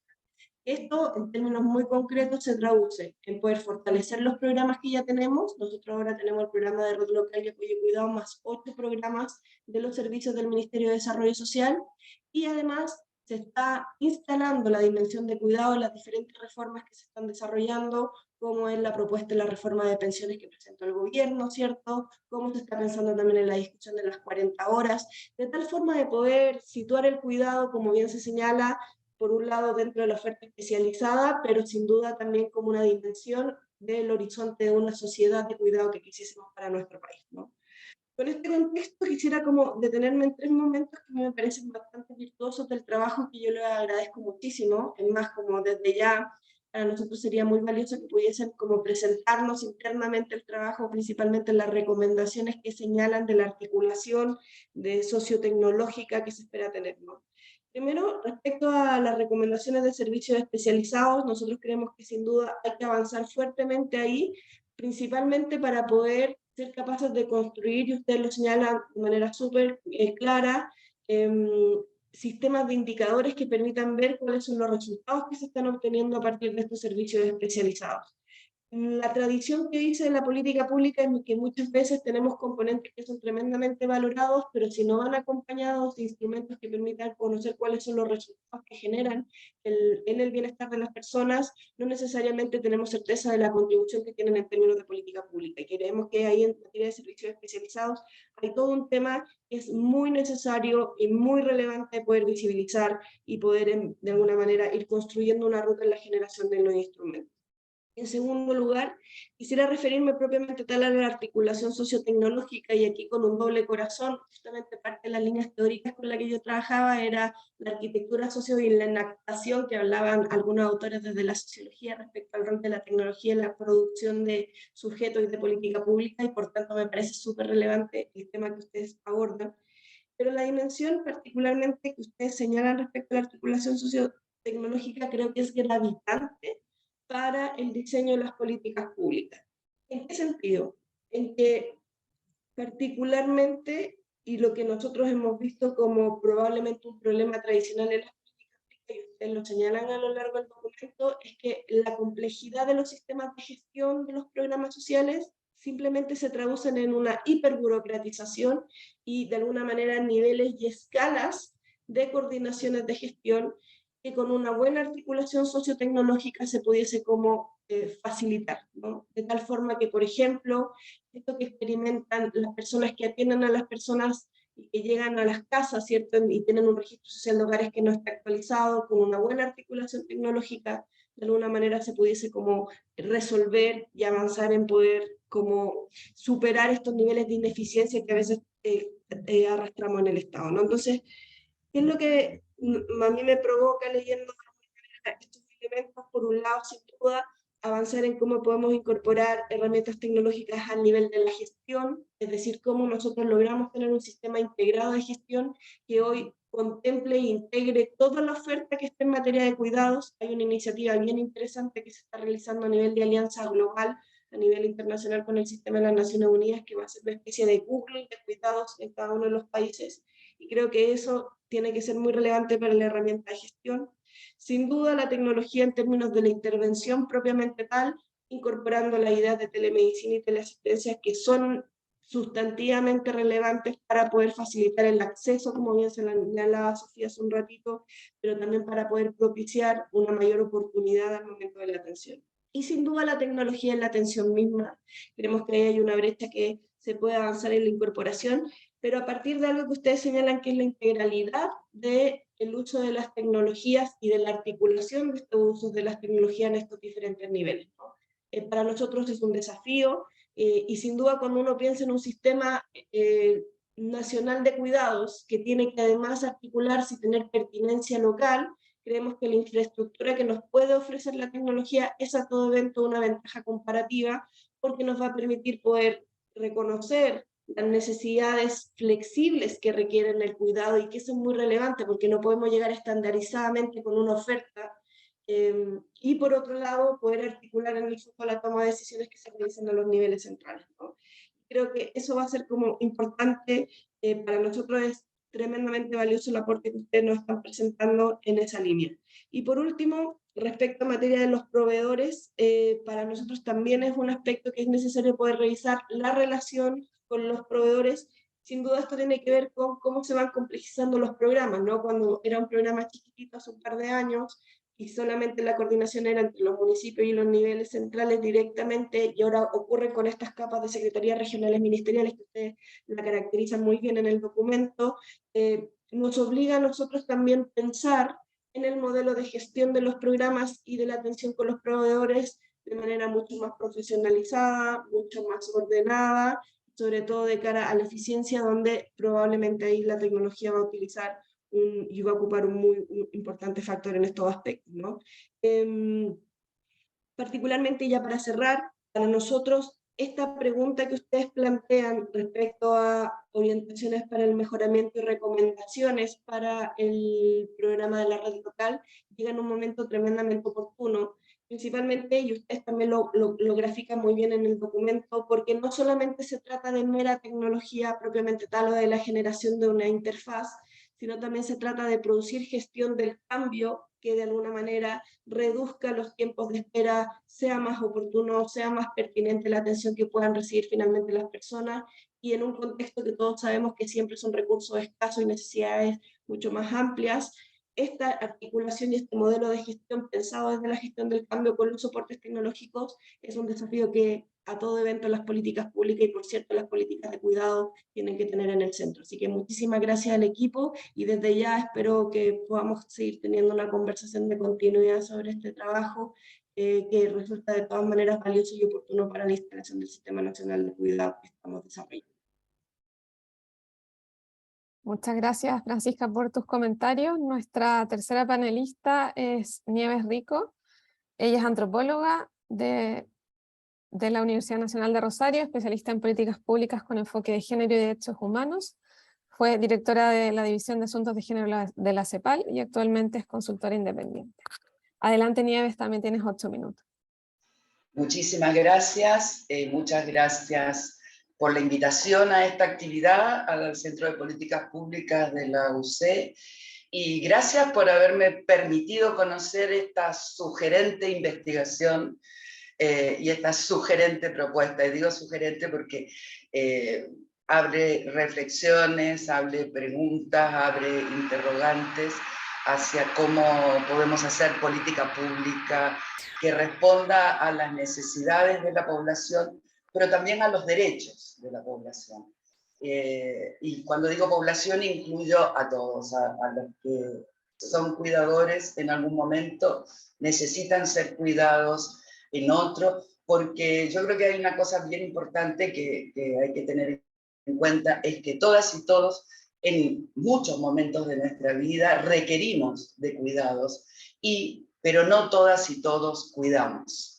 Speaker 3: Esto, en términos muy concretos, se traduce en poder fortalecer los programas que ya tenemos. Nosotros ahora tenemos el programa de red local de apoyo y cuidado, más 8 programas de los servicios del Ministerio de Desarrollo Social, y además se está instalando la dimensión de cuidado en las diferentes reformas que se están desarrollando, como es la propuesta de la reforma de pensiones que presentó el gobierno, ¿cierto? Cómo se está pensando también en la discusión de las 40 horas, de tal forma de poder situar el cuidado, como bien se señala, por un lado dentro de la oferta especializada, pero sin duda también como una dimensión del horizonte de una sociedad de cuidado que quisiésemos para nuestro país, ¿no? Con este contexto quisiera como detenerme en 3 momentos que me parecen bastante virtuosos del trabajo, que yo les agradezco muchísimo. Es más, como desde ya, para nosotros sería muy valioso que pudiesen como presentarnos internamente el trabajo, principalmente las recomendaciones que señalan de la articulación de sociotecnológica que se espera tener, ¿no? Primero, respecto a las recomendaciones de servicios especializados, nosotros creemos que sin duda hay que avanzar fuertemente ahí, principalmente para poder ser capaces de construir, y ustedes lo señalan de manera súper clara, sistemas de indicadores que permitan ver cuáles son los resultados que se están obteniendo a partir de estos servicios especializados. La tradición que dice la política pública es que muchas veces tenemos componentes que son tremendamente valorados, pero si no van acompañados de instrumentos que permitan conocer cuáles son los resultados que generan en el bienestar de las personas, no necesariamente tenemos certeza de la contribución que tienen en términos de política pública. Y creemos que ahí en materia de servicios especializados hay todo un tema que es muy necesario y muy relevante poder visibilizar y poder de alguna manera ir construyendo una ruta en la generación de los instrumentos. En segundo lugar, quisiera referirme propiamente tal a la articulación sociotecnológica, y aquí con un doble corazón. Justamente parte de las líneas teóricas con las que yo trabajaba era la arquitectura socio y la enactación, que hablaban algunos autores desde la sociología respecto al rol de la tecnología en la producción de sujetos y de política pública, y por tanto me parece súper relevante el tema que ustedes abordan. Pero la dimensión particularmente que ustedes señalan respecto a la articulación sociotecnológica creo que es gravitante para el diseño de las políticas públicas. ¿En qué sentido? En que particularmente, y lo que nosotros hemos visto como probablemente un problema tradicional en las políticas públicas, y ustedes lo señalan a lo largo del documento, es que la complejidad de los sistemas de gestión de los programas sociales simplemente se traducen en una hiperburocratización y de alguna manera niveles y escalas de coordinaciones de gestión que con una buena articulación sociotecnológica se pudiese como facilitar, ¿no? De tal forma que, por ejemplo, esto que experimentan las personas que atienden a las personas y que llegan a las casas, ¿cierto? Y tienen un registro social de hogares que no está actualizado, con una buena articulación tecnológica, de alguna manera se pudiese como resolver y avanzar en poder como superar estos niveles de ineficiencia que a veces arrastramos en el Estado, ¿no? Entonces, ¿qué es lo que a mí me provoca leyendo estos elementos? Por un lado, sin duda, avanzar en cómo podemos incorporar herramientas tecnológicas al nivel de la gestión, es decir, cómo nosotros logramos tener un sistema integrado de gestión que hoy contemple e integre toda la oferta que esté en materia de cuidados. Hay una iniciativa bien interesante que se está realizando a nivel de alianza global, a nivel internacional con el sistema de las Naciones Unidas, que va a ser una especie de Google de cuidados en cada uno de los países, y creo que eso tiene que ser muy relevante para la herramienta de gestión. Sin duda, la tecnología en términos de la intervención propiamente tal, incorporando las ideas de telemedicina y teleasistencia que son sustantivamente relevantes para poder facilitar el acceso, como bien se le hablaba Sofía hace un ratito, pero también para poder propiciar una mayor oportunidad al momento de la atención. Y sin duda la tecnología en la atención misma. Creemos que ahí hay una brecha que se puede avanzar en la incorporación, pero a partir de algo que ustedes señalan que es la integralidad del uso de las tecnologías y de la articulación de estos usos de las tecnologías en estos diferentes niveles, ¿no? Para nosotros es un desafío, y sin duda cuando uno piensa en un sistema nacional de cuidados que tiene que además articularse y tener pertinencia local, creemos que la infraestructura que nos puede ofrecer la tecnología es a todo evento una ventaja comparativa, porque nos va a permitir poder reconocer las necesidades flexibles que requieren el cuidado, y que eso es muy relevante porque no podemos llegar estandarizadamente con una oferta, y por otro lado poder articular en el fondo la toma de decisiones que se realicen a los niveles centrales, ¿no? Creo que eso va a ser como importante. Para nosotros es tremendamente valioso el aporte que ustedes nos están presentando en esa línea. Y por último, respecto a materia de los proveedores, para nosotros también es un aspecto que es necesario poder revisar la relación con los proveedores. Sin duda esto tiene que ver con cómo se van complejizando los programas, ¿no? Cuando era un programa chiquitito hace un par de años y solamente la coordinación era entre los municipios y los niveles centrales directamente, y ahora ocurre con estas capas de secretarías regionales ministeriales que ustedes la caracterizan muy bien en el documento, nos obliga a nosotros también pensar en el modelo de gestión de los programas y de la atención con los proveedores de manera mucho más profesionalizada, mucho más ordenada, sobre todo de cara a la eficiencia, donde probablemente ahí la tecnología va a utilizar y va a ocupar un muy importante factor en estos aspectos, ¿no? Particularmente, ya para cerrar, para nosotros esta pregunta que ustedes plantean respecto a orientaciones para el mejoramiento y recomendaciones para el programa de la red local llega en un momento tremendamente oportuno, principalmente, y ustedes también lo grafican muy bien en el documento, porque no solamente se trata de mera tecnología propiamente tal o de la generación de una interfaz, sino también se trata de producir gestión del cambio que de alguna manera reduzca los tiempos de espera, sea más oportuno, sea más pertinente la atención que puedan recibir finalmente las personas, y en un contexto que todos sabemos que siempre son recursos escasos y necesidades mucho más amplias. Esta articulación y este modelo de gestión pensado desde la gestión del cambio con los soportes tecnológicos es un desafío que a todo evento las políticas públicas y por cierto las políticas de cuidado tienen que tener en el centro. Así que muchísimas gracias al equipo y desde ya espero que podamos seguir teniendo una conversación de continuidad sobre este trabajo que resulta de todas maneras valioso y oportuno para la instalación del Sistema Nacional de Cuidado que estamos desarrollando.
Speaker 1: Muchas gracias, Francisca, por tus comentarios. Nuestra tercera panelista es Nieves Rico. Ella es antropóloga de la Universidad Nacional de Rosario, especialista en políticas públicas con enfoque de género y derechos humanos. Fue directora de la División de Asuntos de Género de la CEPAL y actualmente es consultora independiente. Adelante, Nieves, también tienes 8 minutos.
Speaker 5: Muchísimas gracias, muchas gracias por la invitación a esta actividad al Centro de Políticas Públicas de la UC y gracias por haberme permitido conocer esta sugerente investigación y esta sugerente propuesta. Y digo sugerente porque abre reflexiones, abre preguntas, abre interrogantes hacia cómo podemos hacer política pública que responda a las necesidades de la población, pero también a los derechos de la población. Y cuando digo población incluyo a todos, a los que son cuidadores en algún momento, necesitan ser cuidados en otro, porque yo creo que hay una cosa bien importante que hay que tener en cuenta, es que todas y todos en muchos momentos de nuestra vida requerimos de cuidados, pero no todas y todos cuidamos.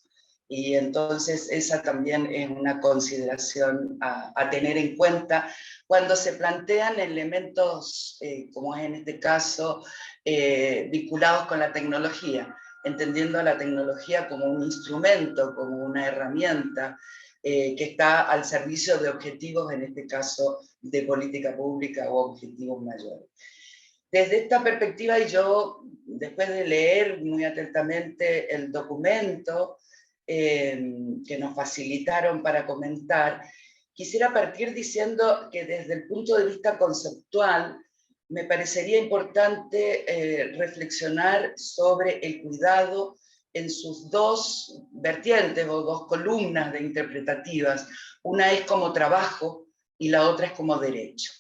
Speaker 5: Y entonces esa también es una consideración a tener en cuenta cuando se plantean elementos, como es en este caso, vinculados con la tecnología, entendiendo a la tecnología como un instrumento, como una herramienta que está al servicio de objetivos, en este caso de política pública o objetivos mayores. Desde esta perspectiva, y yo, después de leer muy atentamente el documento que nos facilitaron para comentar, quisiera partir diciendo que desde el punto de vista conceptual, me parecería importante reflexionar sobre el cuidado en sus dos vertientes o dos columnas de interpretativas. Una es como trabajo y la otra es como derecho.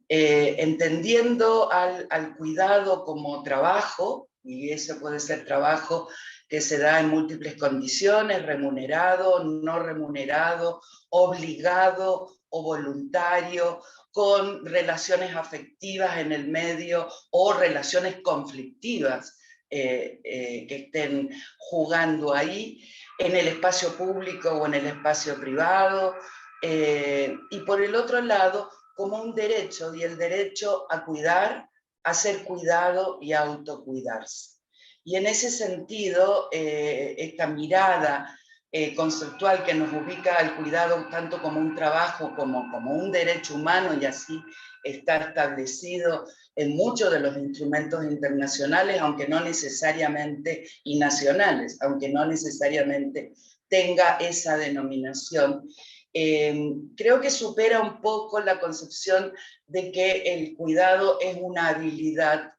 Speaker 5: Entendiendo al cuidado como trabajo, y eso puede ser trabajo que se da en múltiples condiciones, remunerado, no remunerado, obligado o voluntario, con relaciones afectivas en el medio o relaciones conflictivas que estén jugando ahí, en el espacio público o en el espacio privado, y por el otro lado, como un derecho, y el derecho a cuidar, a ser cuidado y a autocuidarse. Y en ese sentido, esta mirada conceptual que nos ubica al cuidado tanto como un trabajo como un derecho humano, y así está establecido en muchos de los instrumentos internacionales, aunque no necesariamente, y nacionales, aunque no necesariamente tenga esa denominación. Creo que supera un poco la concepción de que el cuidado es una habilidad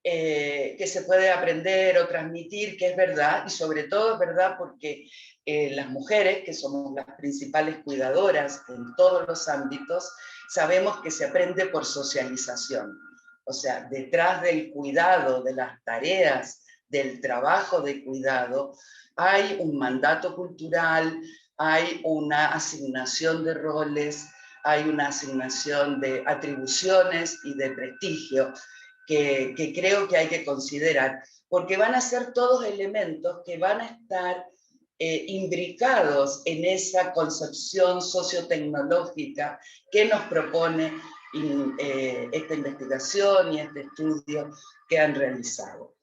Speaker 5: que se puede aprender o transmitir, que es verdad, y sobre todo es verdad porque las mujeres, que somos las principales cuidadoras en todos los ámbitos, sabemos que se aprende por socialización. O sea, detrás del cuidado, de las tareas, del trabajo de cuidado, hay un mandato cultural, hay una asignación de roles, hay una asignación de atribuciones y de prestigio que creo que hay que considerar, porque van a ser todos elementos que van a estar imbricados en esa concepción sociotecnológica que nos propone esta investigación y este estudio que han realizado.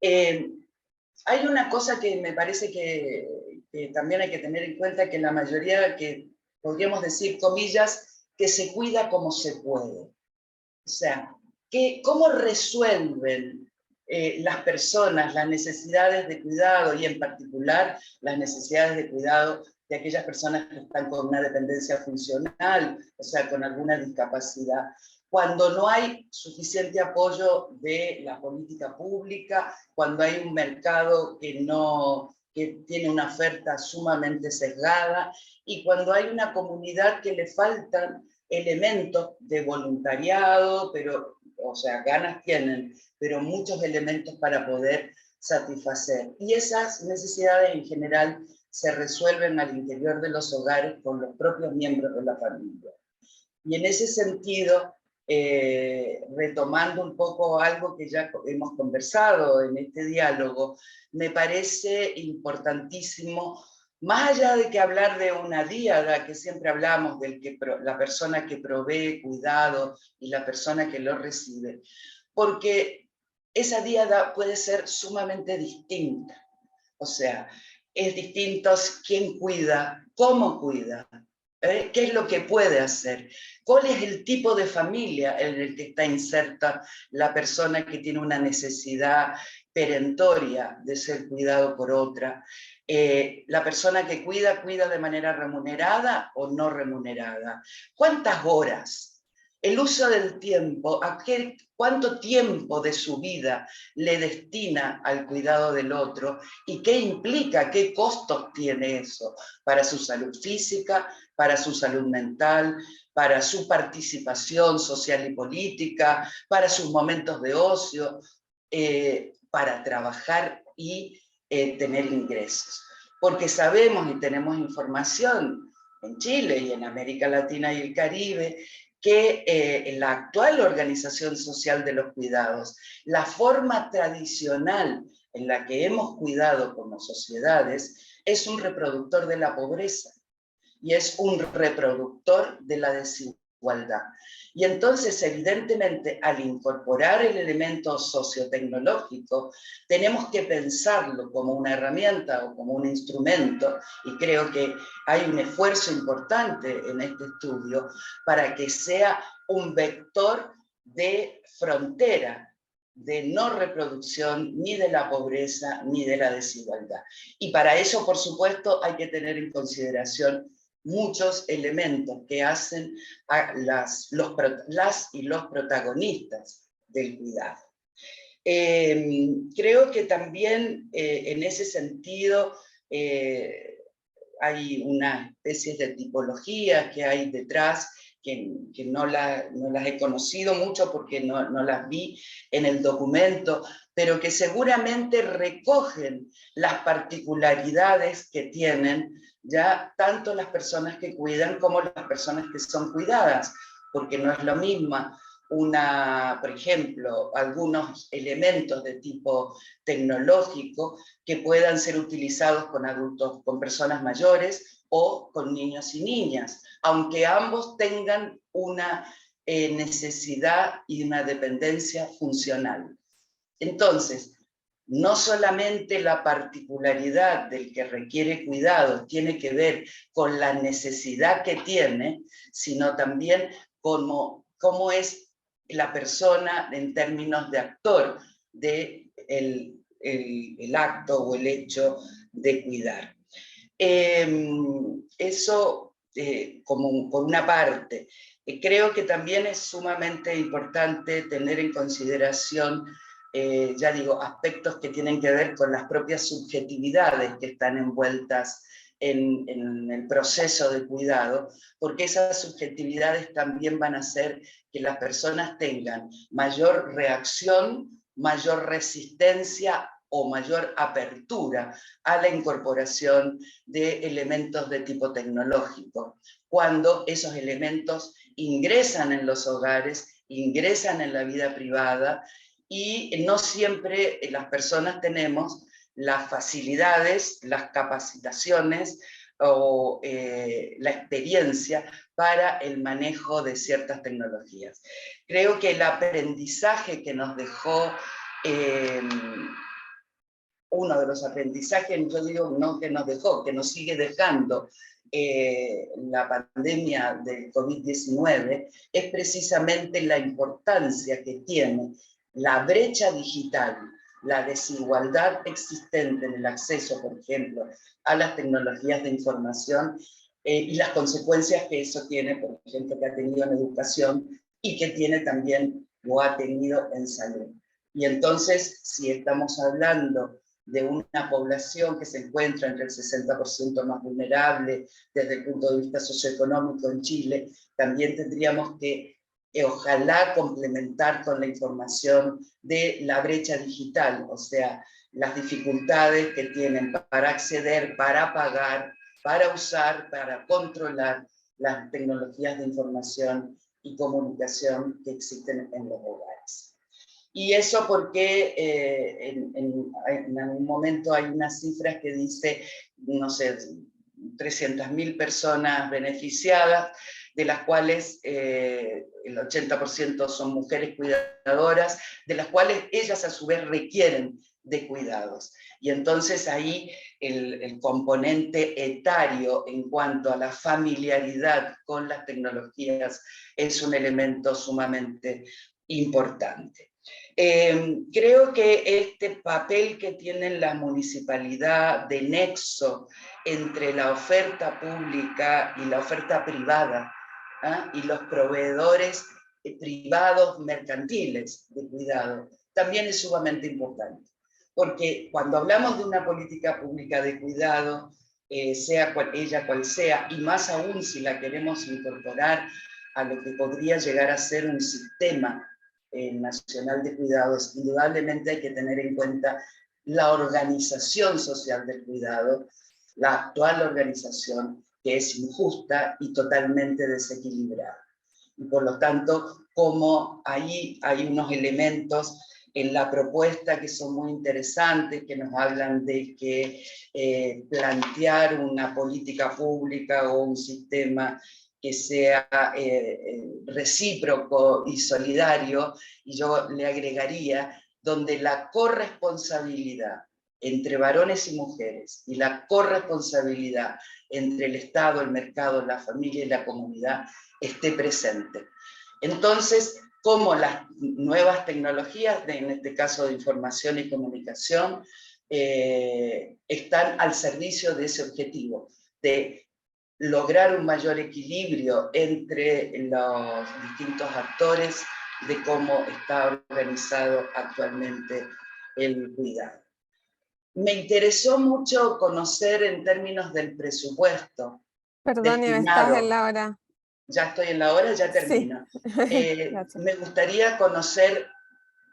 Speaker 5: Hay una cosa que me parece que también hay que tener en cuenta, que la mayoría, que podríamos decir, comillas, que se cuida como se puede. O sea, ¿cómo resuelven las personas, las necesidades de cuidado y en particular las necesidades de cuidado de aquellas personas que están con una dependencia funcional, o sea, con alguna discapacidad. Cuando no hay suficiente apoyo de la política pública, cuando hay un mercado que tiene una oferta sumamente sesgada y cuando hay una comunidad que le faltan elementos de voluntariado, pero, o sea, ganas tienen, pero muchos elementos para poder satisfacer. Y esas necesidades en general se resuelven al interior de los hogares con los propios miembros de la familia. Y en ese sentido, retomando un poco algo que ya hemos conversado en este diálogo, me parece importantísimo, más allá de que hablar de una díada, que siempre hablamos de la persona que provee cuidado y la persona que lo recibe, porque esa díada puede ser sumamente distinta. O sea, es distinto quién cuida, cómo cuida, ¿qué es lo que puede hacer? ¿Cuál es el tipo de familia en el que está inserta la persona que tiene una necesidad perentoria de ser cuidado por otra? ¿La persona que cuida de manera remunerada o no remunerada? ¿Cuántas horas? El uso del tiempo, ¿cuánto tiempo de su vida le destina al cuidado del otro? ¿Y qué implica, qué costos tiene eso para su salud física, para su salud mental, para su participación social y política, para sus momentos de ocio, para trabajar y tener ingresos? Porque sabemos y tenemos información en Chile y en América Latina y el Caribe que en la actual organización social de los cuidados, la forma tradicional en la que hemos cuidado como sociedades es un reproductor de la pobreza y es un reproductor de la desigualdad. Y entonces, evidentemente, al incorporar el elemento sociotecnológico, tenemos que pensarlo como una herramienta o como un instrumento, y creo que hay un esfuerzo importante en este estudio para que sea un vector de frontera, de no reproducción ni de la pobreza ni de la desigualdad. Y para eso, por supuesto, hay que tener en consideración muchos elementos que hacen a las y los protagonistas del cuidado. Creo que también en ese sentido hay una especie de tipología que hay detrás que no las he conocido mucho porque no las vi en el documento, pero que seguramente recogen las particularidades que tienen ya tanto las personas que cuidan como las personas que son cuidadas, porque no es lo mismo por ejemplo, algunos elementos de tipo tecnológico que puedan ser utilizados con adultos, con personas mayores o con niños y niñas, aunque ambos tengan una necesidad y una dependencia funcional. Entonces, no solamente la particularidad del que requiere cuidado tiene que ver con la necesidad que tiene, sino también cómo es la persona en términos de actor del el acto o el hecho de cuidar. Eso por una parte. Creo que también es sumamente importante tener en consideración ya digo, aspectos que tienen que ver con las propias subjetividades que están envueltas en el proceso de cuidado, porque esas subjetividades también van a hacer que las personas tengan mayor reacción, mayor resistencia o mayor apertura a la incorporación de elementos de tipo tecnológico, cuando esos elementos ingresan en los hogares, ingresan en la vida privada, y no siempre las personas tenemos las facilidades, las capacitaciones o la experiencia para el manejo de ciertas tecnologías. Creo que el aprendizaje que nos dejó, uno de los aprendizajes, yo digo no que nos dejó, que nos sigue dejando la pandemia del COVID-19, es precisamente la importancia que tiene la brecha digital, la desigualdad existente en el acceso, por ejemplo, a las tecnologías de información y las consecuencias que eso tiene, por ejemplo, que ha tenido en educación y que tiene también o ha tenido en salud. Y entonces, si estamos hablando de una población que se encuentra entre el 60% más vulnerable desde el punto de vista socioeconómico en Chile, también tendríamos que ojalá complementar con la información de la brecha digital, o sea, las dificultades que tienen para acceder, para pagar, para usar, para controlar las tecnologías de información y comunicación que existen en los hogares. Y eso porque en algún momento hay unas cifras que dice, no sé, 300.000 personas beneficiadas, de las cuales el 80% son mujeres cuidadoras, de las cuales ellas a su vez requieren de cuidados. Y entonces ahí el componente etario en cuanto a la familiaridad con las tecnologías es un elemento sumamente importante. Creo que este papel que tiene la municipalidad de nexo entre la oferta pública y la oferta privada, y los proveedores privados mercantiles de cuidado, también es sumamente importante. Porque cuando hablamos de una política pública de cuidado, sea ella cual sea, y más aún si la queremos incorporar a lo que podría llegar a ser un sistema nacional de cuidados, indudablemente hay que tener en cuenta la organización social del cuidado, la actual organización, que es injusta y totalmente desequilibrada. Y por lo tanto, como ahí hay unos elementos en la propuesta que son muy interesantes, que nos hablan de que plantear una política pública o un sistema que sea recíproco y solidario, y yo le agregaría, donde la corresponsabilidad entre varones y mujeres y la corresponsabilidad entre el Estado, el mercado, la familia y la comunidad esté presente. Entonces, cómo las nuevas tecnologías, en este caso de información y comunicación, están al servicio de ese objetivo, de lograr un mayor equilibrio entre los distintos actores de cómo está organizado actualmente el cuidado. Me interesó mucho conocer en términos del presupuesto.
Speaker 1: Perdón, estás en la hora.
Speaker 5: Ya estoy en la hora, ya termino.
Speaker 1: Sí.
Speaker 5: Me gustaría conocer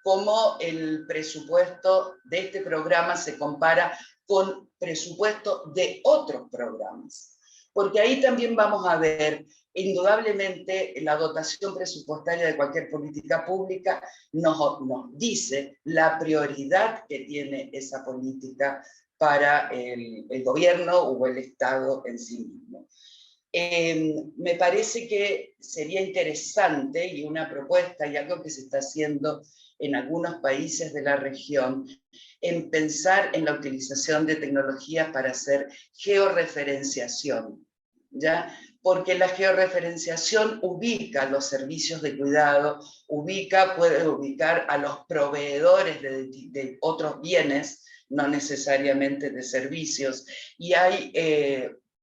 Speaker 5: cómo el presupuesto de este programa se compara con presupuesto de otros programas. Porque ahí también vamos a ver, indudablemente, la dotación presupuestaria de cualquier política pública nos dice la prioridad que tiene esa política para el gobierno o el Estado en sí mismo. Me parece que sería interesante y una propuesta y algo que se está haciendo en algunos países de la región, en pensar en la utilización de tecnologías para hacer georreferenciación, ¿ya? Porque la georreferenciación ubica los servicios de cuidado, puede ubicar a los proveedores de otros bienes, no necesariamente de servicios, y hay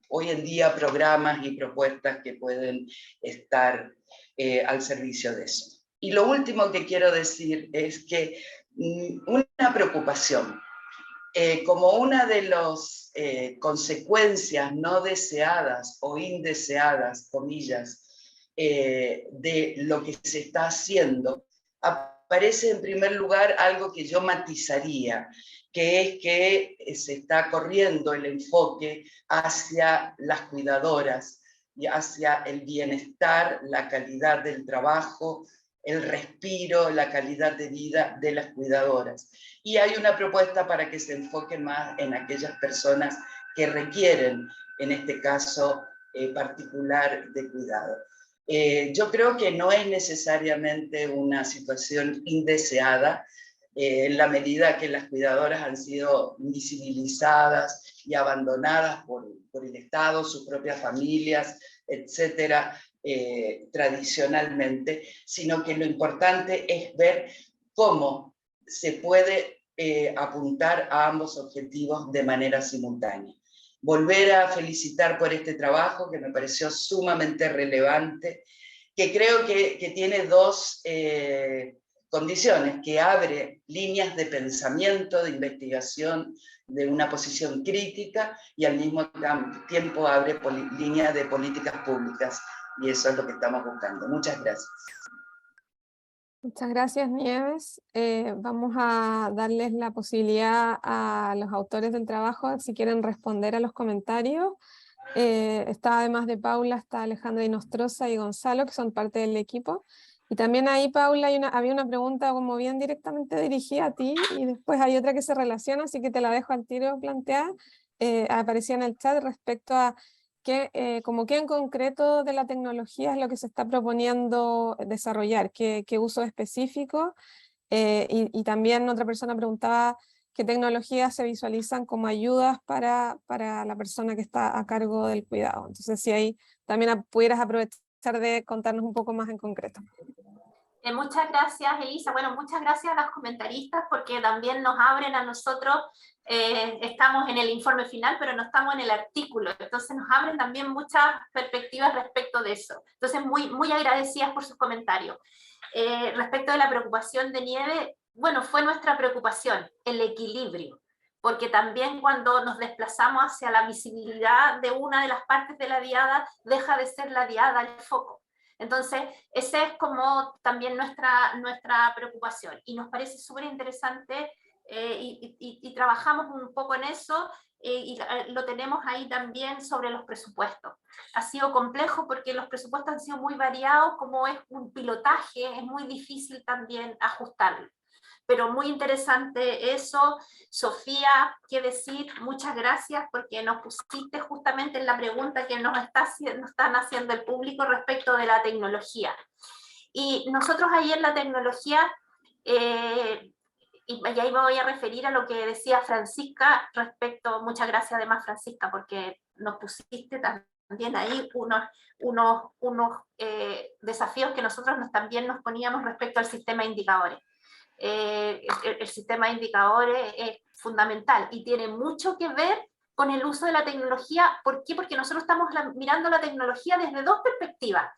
Speaker 5: hoy en día programas y propuestas que pueden estar al servicio de eso. Y lo último que quiero decir es que una preocupación, como una de las consecuencias no deseadas o indeseadas, comillas, de lo que se está haciendo, aparece en primer lugar algo que yo matizaría, que es que se está corriendo el enfoque hacia las cuidadoras y hacia el bienestar, la calidad del trabajo, el respiro, la calidad de vida de las cuidadoras. Y hay una propuesta para que se enfoque más en aquellas personas que requieren, en este caso particular, de cuidado. Yo creo que no es necesariamente una situación indeseada, en la medida que las cuidadoras han sido invisibilizadas y abandonadas por el Estado, sus propias familias, etcétera, tradicionalmente, sino que lo importante es ver cómo se puede apuntar a ambos objetivos de manera simultánea. Volver a felicitar por este trabajo que me pareció sumamente relevante, que creo que tiene dos condiciones, que abre líneas de pensamiento, de investigación, de una posición crítica, y al mismo tiempo abre líneas de políticas públicas, y eso es lo que estamos buscando. Muchas gracias.
Speaker 1: Muchas gracias, Nieves. Vamos a darles la posibilidad a los autores del trabajo, si quieren responder a los comentarios. Está además de Paula, está Alejandra Inostroza y Gonzalo, que son parte del equipo. Y también ahí, Paula, había una pregunta como bien directamente dirigida a ti, y después hay otra que se relaciona, así que te la dejo al tiro planteada. Aparecía en el chat respecto a como qué en concreto de la tecnología es lo que se está proponiendo desarrollar, qué uso específico, y también otra persona preguntaba qué tecnologías se visualizan como ayudas para la persona que está a cargo del cuidado. Entonces, si ahí también pudieras aprovechar de contarnos un poco más en concreto.
Speaker 2: Muchas gracias, Elisa. Bueno, muchas gracias a los comentaristas porque también nos abren a nosotros, estamos en el informe final, pero no estamos en el artículo, entonces nos abren también muchas perspectivas respecto de eso. Entonces, muy agradecidas por sus comentarios. Respecto de la preocupación de Nieves, bueno, fue nuestra preocupación, el equilibrio, porque también cuando nos desplazamos hacia la visibilidad de una de las partes de la diada, deja de ser la diada el foco. Entonces, esa es como también nuestra preocupación, y nos parece súper interesante, y trabajamos un poco en eso, y lo tenemos ahí también sobre los presupuestos. Ha sido complejo porque los presupuestos han sido muy variados, como es un pilotaje, es muy difícil también ajustarlo. Pero muy interesante eso. Sofía, qué decir, muchas gracias porque nos pusiste justamente en la pregunta que nos están haciendo el público respecto de la tecnología. Y nosotros ahí en la tecnología, y ahí me voy a referir a lo que decía Francisca respecto, muchas gracias además Francisca, porque nos pusiste también ahí unos desafíos que nosotros también nos poníamos respecto al sistema de indicadores. El sistema de indicadores es fundamental y tiene mucho que ver con el uso de la tecnología. ¿Por qué? Porque nosotros estamos mirando la tecnología desde dos perspectivas.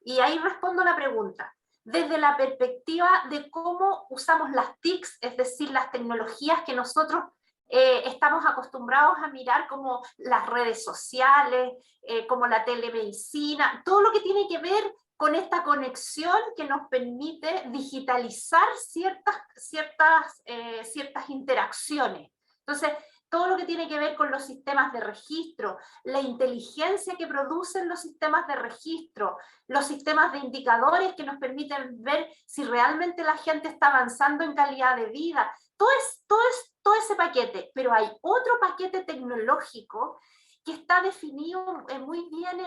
Speaker 2: Y ahí respondo la pregunta. Desde la perspectiva de cómo usamos las TICs, es decir, las tecnologías que nosotros estamos acostumbrados a mirar, como las redes sociales, como la telemedicina, todo lo que tiene que ver con esta conexión que nos permite digitalizar ciertas interacciones. Entonces, todo lo que tiene que ver con los sistemas de registro, la inteligencia que producen los sistemas de registro, los sistemas de indicadores que nos permiten ver si realmente la gente está avanzando en calidad de vida, todo ese paquete. Pero hay otro paquete tecnológico que está definido muy bien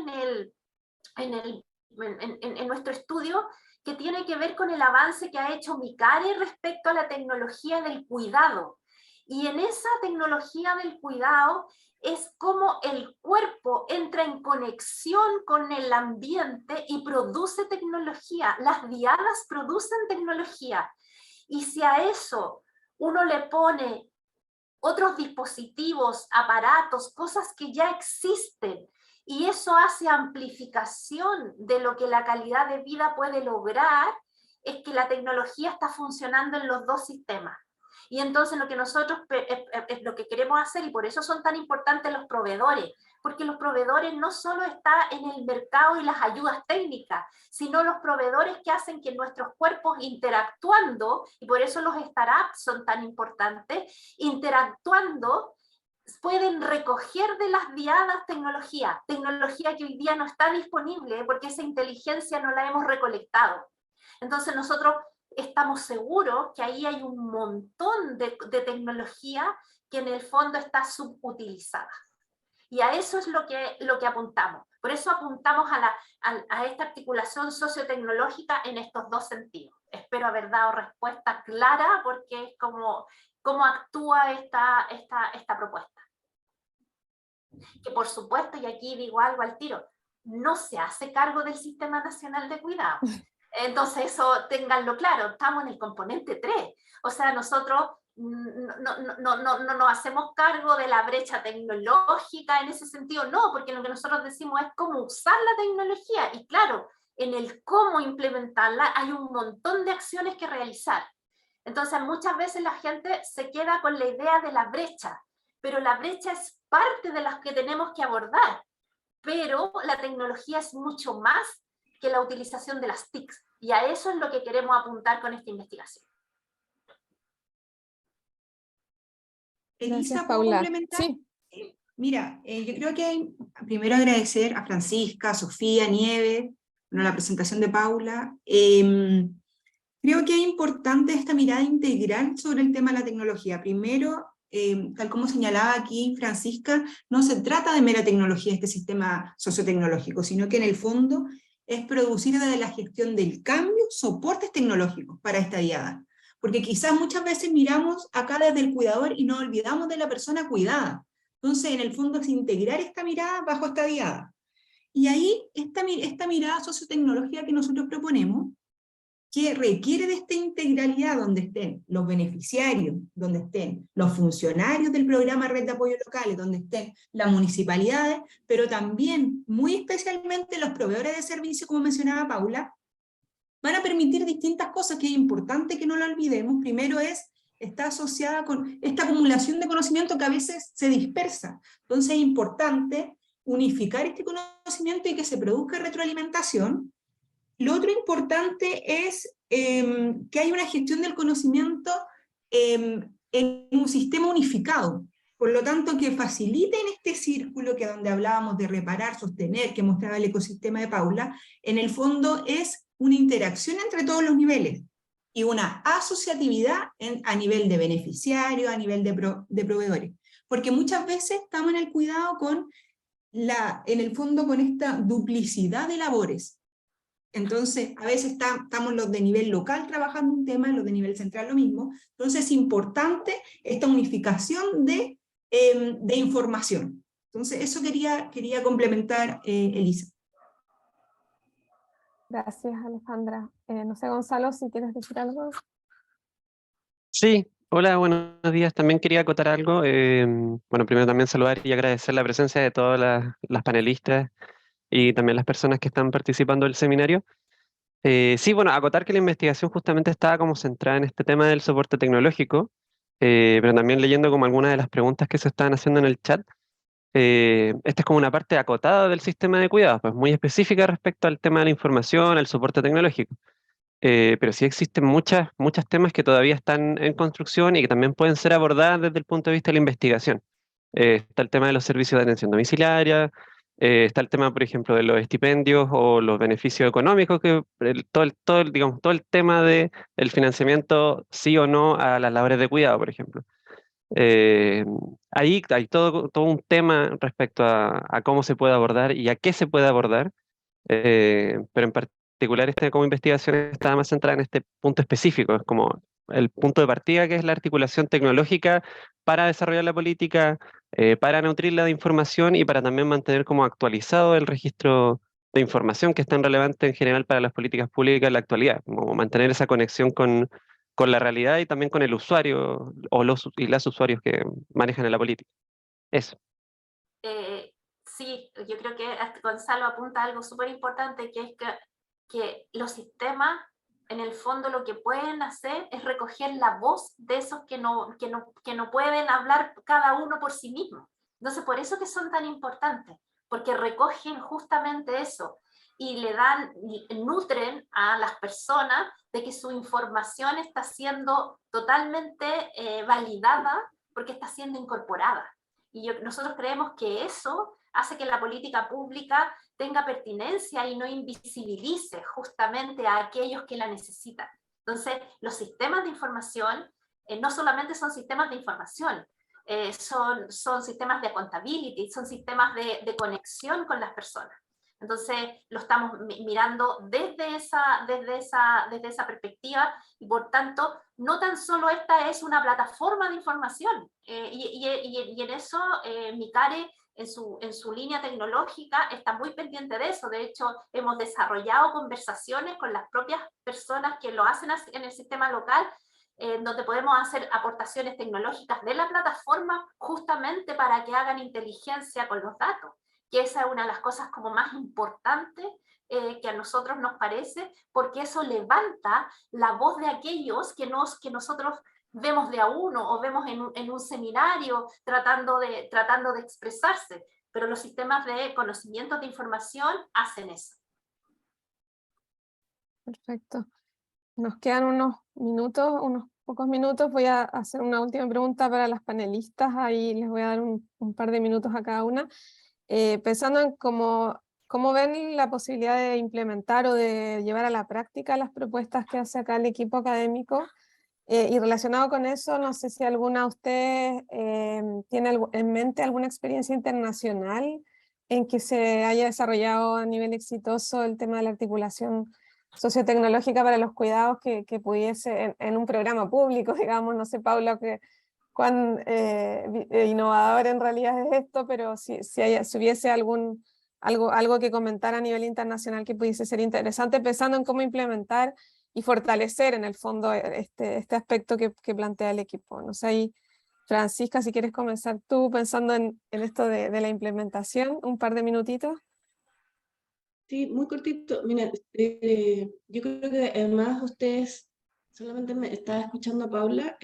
Speaker 2: en nuestro estudio, que tiene que ver con el avance que ha hecho Micare respecto a la tecnología del cuidado. Y en esa tecnología del cuidado es como el cuerpo entra en conexión con el ambiente y produce tecnología. Las diadas producen tecnología. Y si a eso uno le pone otros dispositivos, aparatos, cosas que ya existen, y eso hace amplificación de lo que la calidad de vida puede lograr, es que la tecnología está funcionando en los dos sistemas. Y entonces lo que nosotros es lo que queremos hacer, y por eso son tan importantes los proveedores, porque los proveedores no solo están en el mercado y las ayudas técnicas, sino los proveedores que hacen que nuestros cuerpos interactuando, y por eso los startups son tan importantes, interactuando, pueden recoger de las diadas tecnología que hoy día no está disponible porque esa inteligencia no la hemos recolectado. Entonces nosotros estamos seguros que ahí hay un montón de tecnología que en el fondo está subutilizada. Y a eso es lo que apuntamos. Por eso apuntamos a esta articulación sociotecnológica en estos dos sentidos. Espero haber dado respuesta clara, porque es como cómo actúa esta propuesta. Que por supuesto, y aquí digo algo al tiro, no se hace cargo del Sistema Nacional de Cuidado. Entonces eso ténganlo claro, estamos en el componente 3. O sea, nosotros no nos hacemos cargo de la brecha tecnológica en ese sentido, no, porque lo que nosotros decimos es cómo usar la tecnología. Y claro, en el cómo implementarla hay un montón de acciones que realizar. Entonces muchas veces la gente se queda con la idea de la brecha, pero la brecha es parte de las que tenemos que abordar. Pero la tecnología es mucho más que la utilización de las TICs, y a eso es lo que queremos apuntar con esta investigación.
Speaker 6: Elisa,
Speaker 1: Gracias,
Speaker 6: ¿puedo
Speaker 1: Paula.
Speaker 6: complementar?
Speaker 1: Sí.
Speaker 6: Mira, yo creo que hay, primero agradecer a Francisca, Sofía, Nieves, bueno, la presentación de Paula. Creo que es importante esta mirada integral sobre el tema de la tecnología. Primero, tal como señalaba aquí Francisca, no se trata de mera tecnología este sistema sociotecnológico, sino que en el fondo es producir desde la gestión del cambio soportes tecnológicos para esta diada. Porque quizás muchas veces miramos acá desde el cuidador y nos olvidamos de la persona cuidada. Entonces, en el fondo es integrar esta mirada bajo esta diada. Y ahí, esta mirada sociotecnológica que nosotros proponemos, que requiere de esta integralidad donde estén los beneficiarios, donde estén los funcionarios del programa Red de Apoyo Locales, donde estén las municipalidades, pero también, muy especialmente, los proveedores de servicios, como mencionaba Paula, van a permitir distintas cosas que es importante que no lo olvidemos. Primero está asociada con esta acumulación de conocimiento que a veces se dispersa. Entonces es importante unificar este conocimiento y que se produzca retroalimentación. Lo otro importante es que hay una gestión del conocimiento en un sistema unificado. Por lo tanto, que facilite en este círculo que donde hablábamos de reparar, sostener, que mostraba el ecosistema de Paula, en el fondo es una interacción entre todos los niveles y una asociatividad a nivel de beneficiarios, a nivel de proveedores. Porque muchas veces estamos en el cuidado en el fondo con esta duplicidad de labores. Entonces, a veces estamos los de nivel local trabajando un tema, los de nivel central lo mismo. Entonces es importante esta unificación de información. Entonces eso quería complementar, Elisa.
Speaker 1: Gracias, Alejandra. No sé, Gonzalo, si quieres decir algo.
Speaker 7: Sí, hola, buenos días. También quería acotar algo. Bueno, primero también saludar y agradecer la presencia de todas las panelistas y también las personas que están participando del seminario. Sí, bueno, acotar que la investigación justamente estaba como centrada en este tema del soporte tecnológico, pero también leyendo como algunas de las preguntas que se estaban haciendo en el chat. Esta es como una parte acotada del sistema de cuidados, pues muy específica respecto al tema de la información, al soporte tecnológico. Pero sí existen muchos temas que todavía están en construcción y que también pueden ser abordadas desde el punto de vista de la investigación. Está el tema de los servicios de atención domiciliaria, está el tema, por ejemplo, de los estipendios o los beneficios económicos, digamos, todo el tema del financiamiento sí o no a las labores de cuidado, por ejemplo. Ahí hay todo un tema respecto a cómo se puede abordar y a qué se puede abordar, pero en particular como investigación está más centrada en este punto específico, es como el punto de partida que es la articulación tecnológica para desarrollar la política, para nutrirla de información y para también mantener como actualizado el registro de información que es tan relevante en general para las políticas públicas en la actualidad, como mantener esa conexión con la realidad y también con el usuario o los y las usuarios que manejan en la política. Eso.
Speaker 2: Sí, yo creo que Gonzalo apunta a algo súper importante, que es que los sistemas, en el fondo, lo que pueden hacer es recoger la voz de esos que no pueden hablar cada uno por sí mismo. Entonces, por eso que son tan importantes, porque recogen justamente eso y nutren a las personas de que su información está siendo totalmente validada porque está siendo incorporada. Y nosotros creemos que eso hace que la política pública tenga pertinencia y no invisibilice justamente a aquellos que la necesitan. Entonces, los sistemas de información no solamente son sistemas de información, son sistemas de accountability, son sistemas de conexión con las personas. Entonces, lo estamos mirando desde esa perspectiva y, por tanto, no tan solo esta es una plataforma de información. Y en eso, Micare en su línea tecnológica está muy pendiente de eso. De hecho, hemos desarrollado conversaciones con las propias personas que lo hacen en el sistema local, donde podemos hacer aportaciones tecnológicas de la plataforma justamente para que hagan inteligencia con los datos, que esa es una de las cosas como más importantes que a nosotros nos parece, porque eso levanta la voz de aquellos que nosotros vemos de a uno o vemos en un seminario tratando de expresarse, pero los sistemas de conocimiento de información hacen eso.
Speaker 1: Perfecto. Nos quedan unos pocos minutos. Voy a hacer una última pregunta para las panelistas. Ahí les voy a dar un par de minutos a cada una. Pensando en cómo ven la posibilidad de implementar o de llevar a la práctica las propuestas que hace acá el equipo académico. Y relacionado con eso, no sé si alguna de ustedes tiene en mente alguna experiencia internacional en que se haya desarrollado a nivel exitoso el tema de la articulación sociotecnológica para los cuidados que pudiese en un programa público, digamos. No sé, Paula, cuán innovador en realidad es esto, pero si hubiese algo que comentar a nivel internacional que pudiese ser interesante, pensando en cómo implementar y fortalecer en el fondo este aspecto que plantea el equipo. No sé, ahí, Francisca, si quieres comenzar tú pensando en esto de la implementación, un par de minutitos.
Speaker 3: Sí, muy cortito. Mira, yo creo que además ustedes, solamente me estaba escuchando a Paula,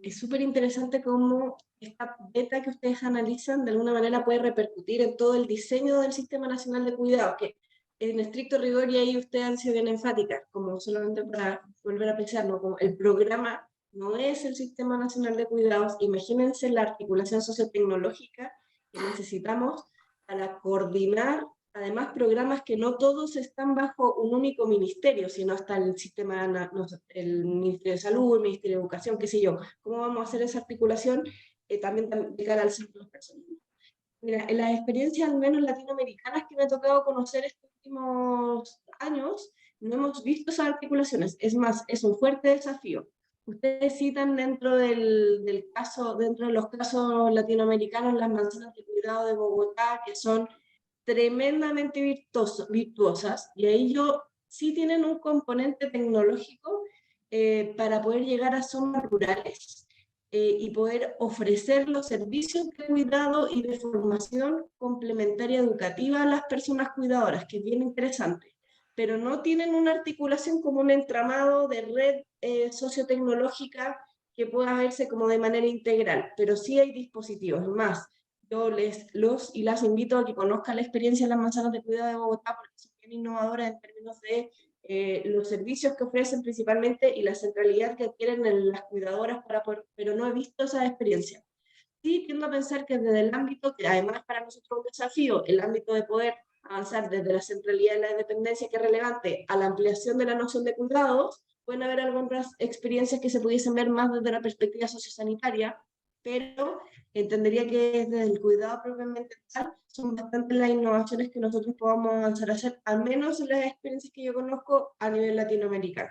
Speaker 3: es súper interesante cómo esta beta que ustedes analizan de alguna manera puede repercutir en todo el diseño del Sistema Nacional de Cuidados, que en estricto rigor, y ahí ustedes han sido bien enfáticas, como solamente para volver a pensarlo, como el programa no es el Sistema Nacional de Cuidados. Imagínense la articulación sociotecnológica que necesitamos para coordinar, además, programas que no todos están bajo un único ministerio, sino hasta el sistema, el Ministerio de Salud, el Ministerio de Educación, qué sé yo. ¿Cómo vamos a hacer esa articulación también de cara al centro de las personas? Mira, en las experiencias, al menos latinoamericanas, que me ha tocado conocer estos últimos años, no hemos visto esas articulaciones. Es más, es un fuerte desafío. Ustedes citan dentro del caso, dentro de los casos latinoamericanos, las manzanas de cuidado de Bogotá, que son tremendamente virtuosas, y ahí sí tienen un componente tecnológico para poder llegar a zonas rurales y poder ofrecer los servicios de cuidado y de formación complementaria educativa a las personas cuidadoras, que es bien interesante, pero no tienen una articulación como un entramado de red sociotecnológica que pueda verse como de manera integral, pero sí hay dispositivos. Más, yo los y las invito a que conozcan la experiencia de las manzanas de cuidado de Bogotá, porque son bien innovadoras en términos de los servicios que ofrecen principalmente y la centralidad que adquieren en las cuidadoras, pero no he visto esa experiencia. Sí, tiendo a pensar que desde el ámbito, que además para nosotros es un desafío, el ámbito de poder avanzar desde la centralidad y la dependencia, que es relevante, a la ampliación de la noción de cuidados, pueden haber algunas experiencias que se pudiesen ver más desde la perspectiva sociosanitaria, pero entendería que desde el cuidado propiamente tal, son bastantes las innovaciones que nosotros podamos avanzar a hacer, al menos en las experiencias que yo conozco a nivel latinoamericano.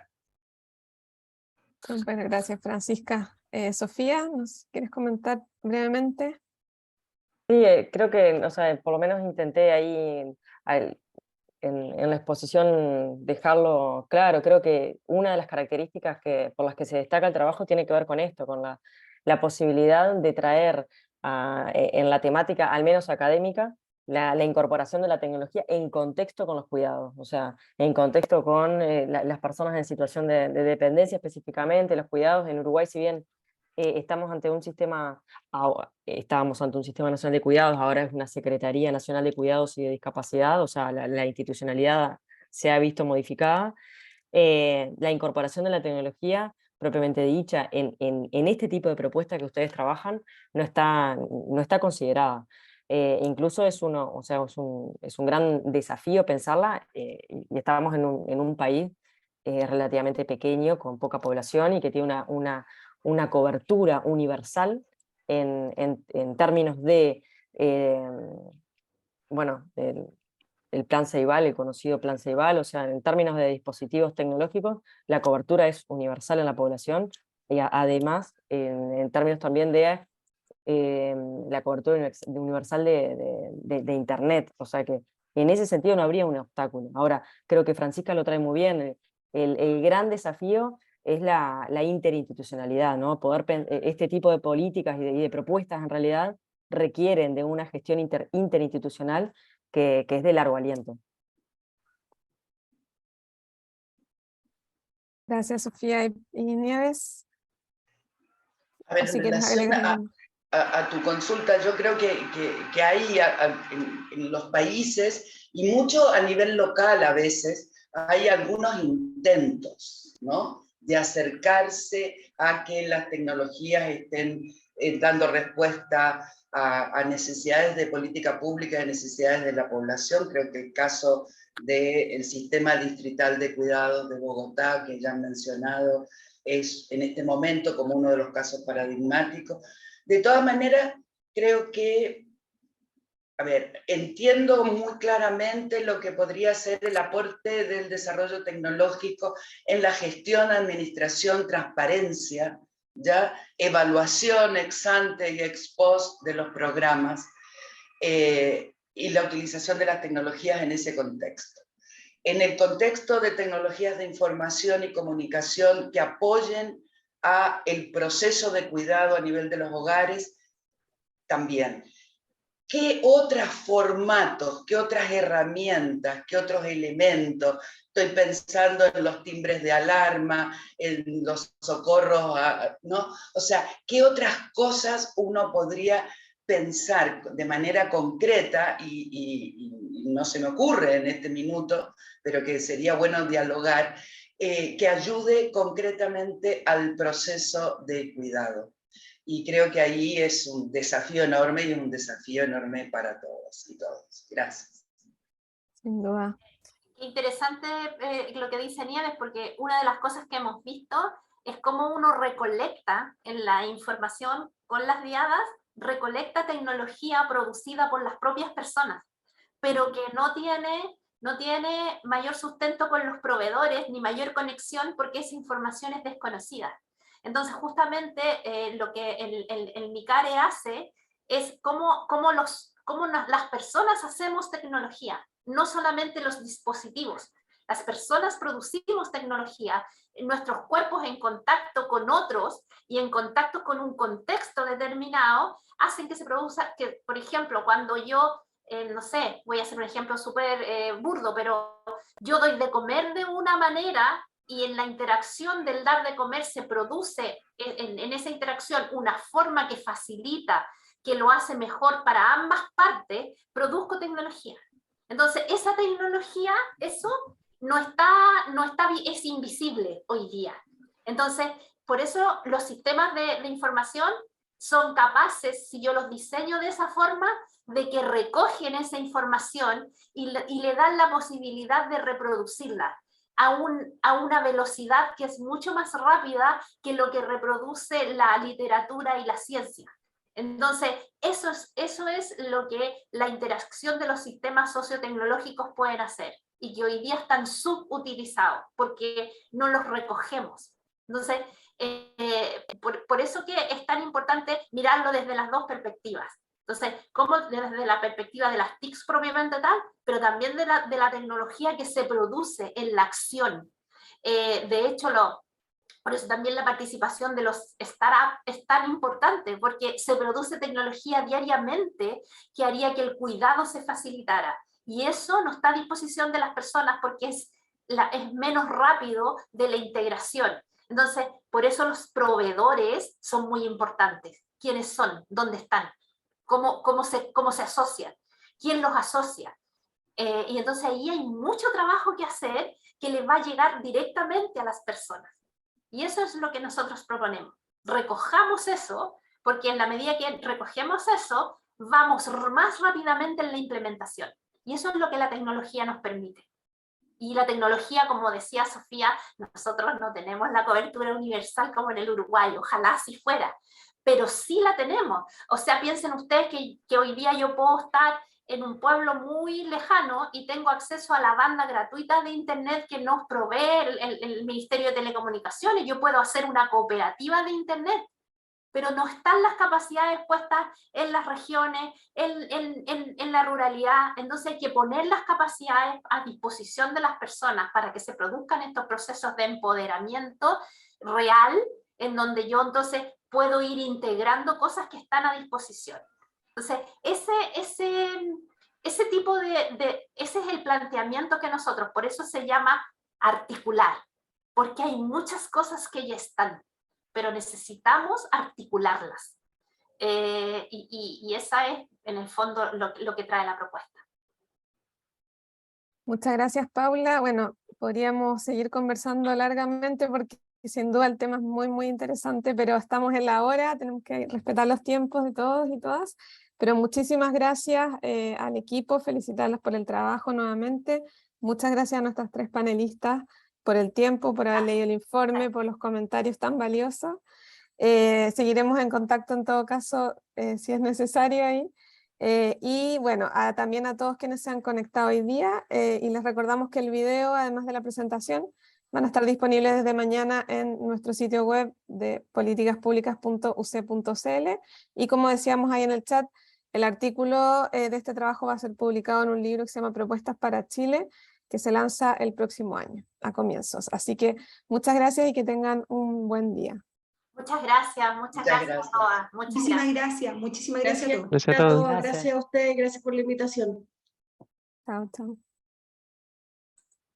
Speaker 1: Bueno, gracias, Francisca. Sofía, ¿nos quieres comentar brevemente?
Speaker 4: Sí, creo que, o sea, por lo menos intenté ahí en la exposición dejarlo claro. Creo que una de las características por las que se destaca el trabajo tiene que ver con esto, con la posibilidad de traer en la temática, al menos académica, la incorporación de la tecnología en contexto con los cuidados, o sea, en contexto con las personas en situación de dependencia específicamente, los cuidados. En Uruguay, si bien estábamos ante un estábamos ante un sistema nacional de cuidados, ahora es una Secretaría Nacional de Cuidados y de Discapacidad, o sea, la institucionalidad se ha visto modificada. La incorporación de la tecnología propiamente dicha en este tipo de propuestas que ustedes trabajan no está considerada. Incluso es un gran desafío pensarla, y estábamos en un país relativamente pequeño, con poca población y que tiene una cobertura universal en términos de, bueno, el plan Ceibal, el conocido plan Ceibal, o sea, en términos de dispositivos tecnológicos, la cobertura es universal en la población, y además, en términos también de la cobertura universal de Internet, o sea que en ese sentido no habría un obstáculo. Ahora, creo que Francisca lo trae muy bien, el gran desafío es la interinstitucionalidad, ¿no? Este tipo de políticas y de propuestas en realidad requieren de una gestión interinstitucional que es de largo aliento.
Speaker 1: Gracias, Sofía y Nieves.
Speaker 5: A ver,
Speaker 1: Si
Speaker 5: en
Speaker 1: quieres
Speaker 5: relación
Speaker 1: agregar
Speaker 5: a tu consulta, yo creo que hay en los países, y mucho a nivel local a veces, hay algunos intentos, ¿no?, de acercarse a que las tecnologías estén dando respuesta a necesidades de política pública, de necesidades de la población. Creo que el caso del sistema distrital de cuidados de Bogotá, que ya han mencionado, es en este momento como uno de los casos paradigmáticos. De todas maneras, creo que, a ver, entiendo muy claramente lo que podría ser el aporte del desarrollo tecnológico en la gestión, administración, transparencia, ¿ya?, evaluación ex ante y ex post de los programas, y la utilización de las tecnologías en ese contexto. En el contexto de tecnologías de información y comunicación que apoyen a el proceso de cuidado a nivel de los hogares, también. ¿Qué otros formatos, qué otras herramientas, qué otros elementos? Estoy pensando en los timbres de alarma, en los socorros, ¿no? O sea, ¿qué otras cosas uno podría pensar de manera concreta, y no se me ocurre en este minuto, pero que sería bueno dialogar, que ayude concretamente al proceso de cuidado? Y creo que ahí es un desafío enorme, y un desafío enorme para todos y todas. Gracias.
Speaker 1: Sin duda.
Speaker 2: Interesante lo que dice Nieves, porque una de las cosas que hemos visto es cómo uno recolecta en la información con las diadas, recolecta tecnología producida por las propias personas, pero que no tiene mayor sustento con los proveedores ni mayor conexión porque esa información es desconocida. Entonces, justamente lo que el MICARE hace es cómo las personas hacemos tecnología, no solamente los dispositivos. Las personas producimos tecnología, nuestros cuerpos en contacto con otros y en contacto con un contexto determinado hacen que se produzca, que, por ejemplo, cuando yo, no sé, voy a hacer un ejemplo súper burdo, pero yo doy de comer de una manera y en la interacción del dar de comer se produce en esa interacción una forma que facilita, que lo hace mejor para ambas partes, produzco tecnología. Entonces, esa tecnología, eso es invisible hoy día. Entonces, por eso los sistemas de información son capaces, si yo los diseño de esa forma, de que recogen esa información y le dan la posibilidad de reproducirla a una velocidad que es mucho más rápida que lo que reproduce la literatura y la ciencia. Entonces, eso es lo que la interacción de los sistemas sociotecnológicos pueden hacer y que hoy día están subutilizados porque no los recogemos. Entonces, por eso que es tan importante mirarlo desde las dos perspectivas. Entonces, como desde la perspectiva de las TICs propiamente tal, pero también de la tecnología que se produce en la acción. De hecho, por eso también la participación de los startups es tan importante, porque se produce tecnología diariamente que haría que el cuidado se facilitara. Y eso no está a disposición de las personas porque es menos rápido de la integración. Entonces, por eso los proveedores son muy importantes. ¿Quiénes son? ¿Dónde están? ¿Cómo se asocian? ¿Quién los asocia? Y entonces ahí hay mucho trabajo que hacer que les va a llegar directamente a las personas. Y eso es lo que nosotros proponemos. Recojamos eso, porque en la medida que recogemos eso, vamos más rápidamente en la implementación. Y eso es lo que la tecnología nos permite. Y la tecnología, como decía Sofía, nosotros no tenemos la cobertura universal como en el Uruguay, ojalá así fuera, pero sí la tenemos. O sea, piensen ustedes que hoy día yo puedo estar en un pueblo muy lejano y tengo acceso a la banda gratuita de internet que nos provee el Ministerio de Telecomunicaciones. Yo puedo hacer una cooperativa de internet pero no están las capacidades puestas en las regiones, en la ruralidad. Entonces hay que poner las capacidades a disposición de las personas para que se produzcan estos procesos de empoderamiento real, en donde yo entonces puedo ir integrando cosas que están a disposición. Entonces, ese tipo ese es el planteamiento que nosotros, por eso se llama articular, porque hay muchas cosas que ya están, pero necesitamos articularlas. Y esa es, en el fondo, lo que trae la propuesta.
Speaker 1: Muchas gracias, Paula. Bueno, podríamos seguir conversando largamente porque sin duda el tema es muy, muy interesante, pero estamos en la hora, tenemos que respetar los tiempos de todos y todas. Pero muchísimas gracias al equipo, felicitarlos por el trabajo nuevamente. Muchas gracias a nuestras 3 panelistas por el tiempo, por haber leído el informe, por los comentarios tan valiosos. Seguiremos en contacto en todo caso, si es necesario ahí. Y bueno, también a todos quienes se han conectado hoy día, y les recordamos que el video, además de la presentación, van a estar disponibles desde mañana en nuestro sitio web de politicaspublicas.uc.cl, y como decíamos ahí en el chat, el artículo de este trabajo va a ser publicado en un libro que se llama Propuestas para Chile, que se lanza el próximo año, a comienzos. Así que muchas gracias y que tengan un buen día.
Speaker 2: Muchas gracias a todas.
Speaker 6: Muchísimas gracias a todos.
Speaker 7: Gracias a todos.
Speaker 3: Gracias a ustedes, gracias por la invitación.
Speaker 1: Chao, chao.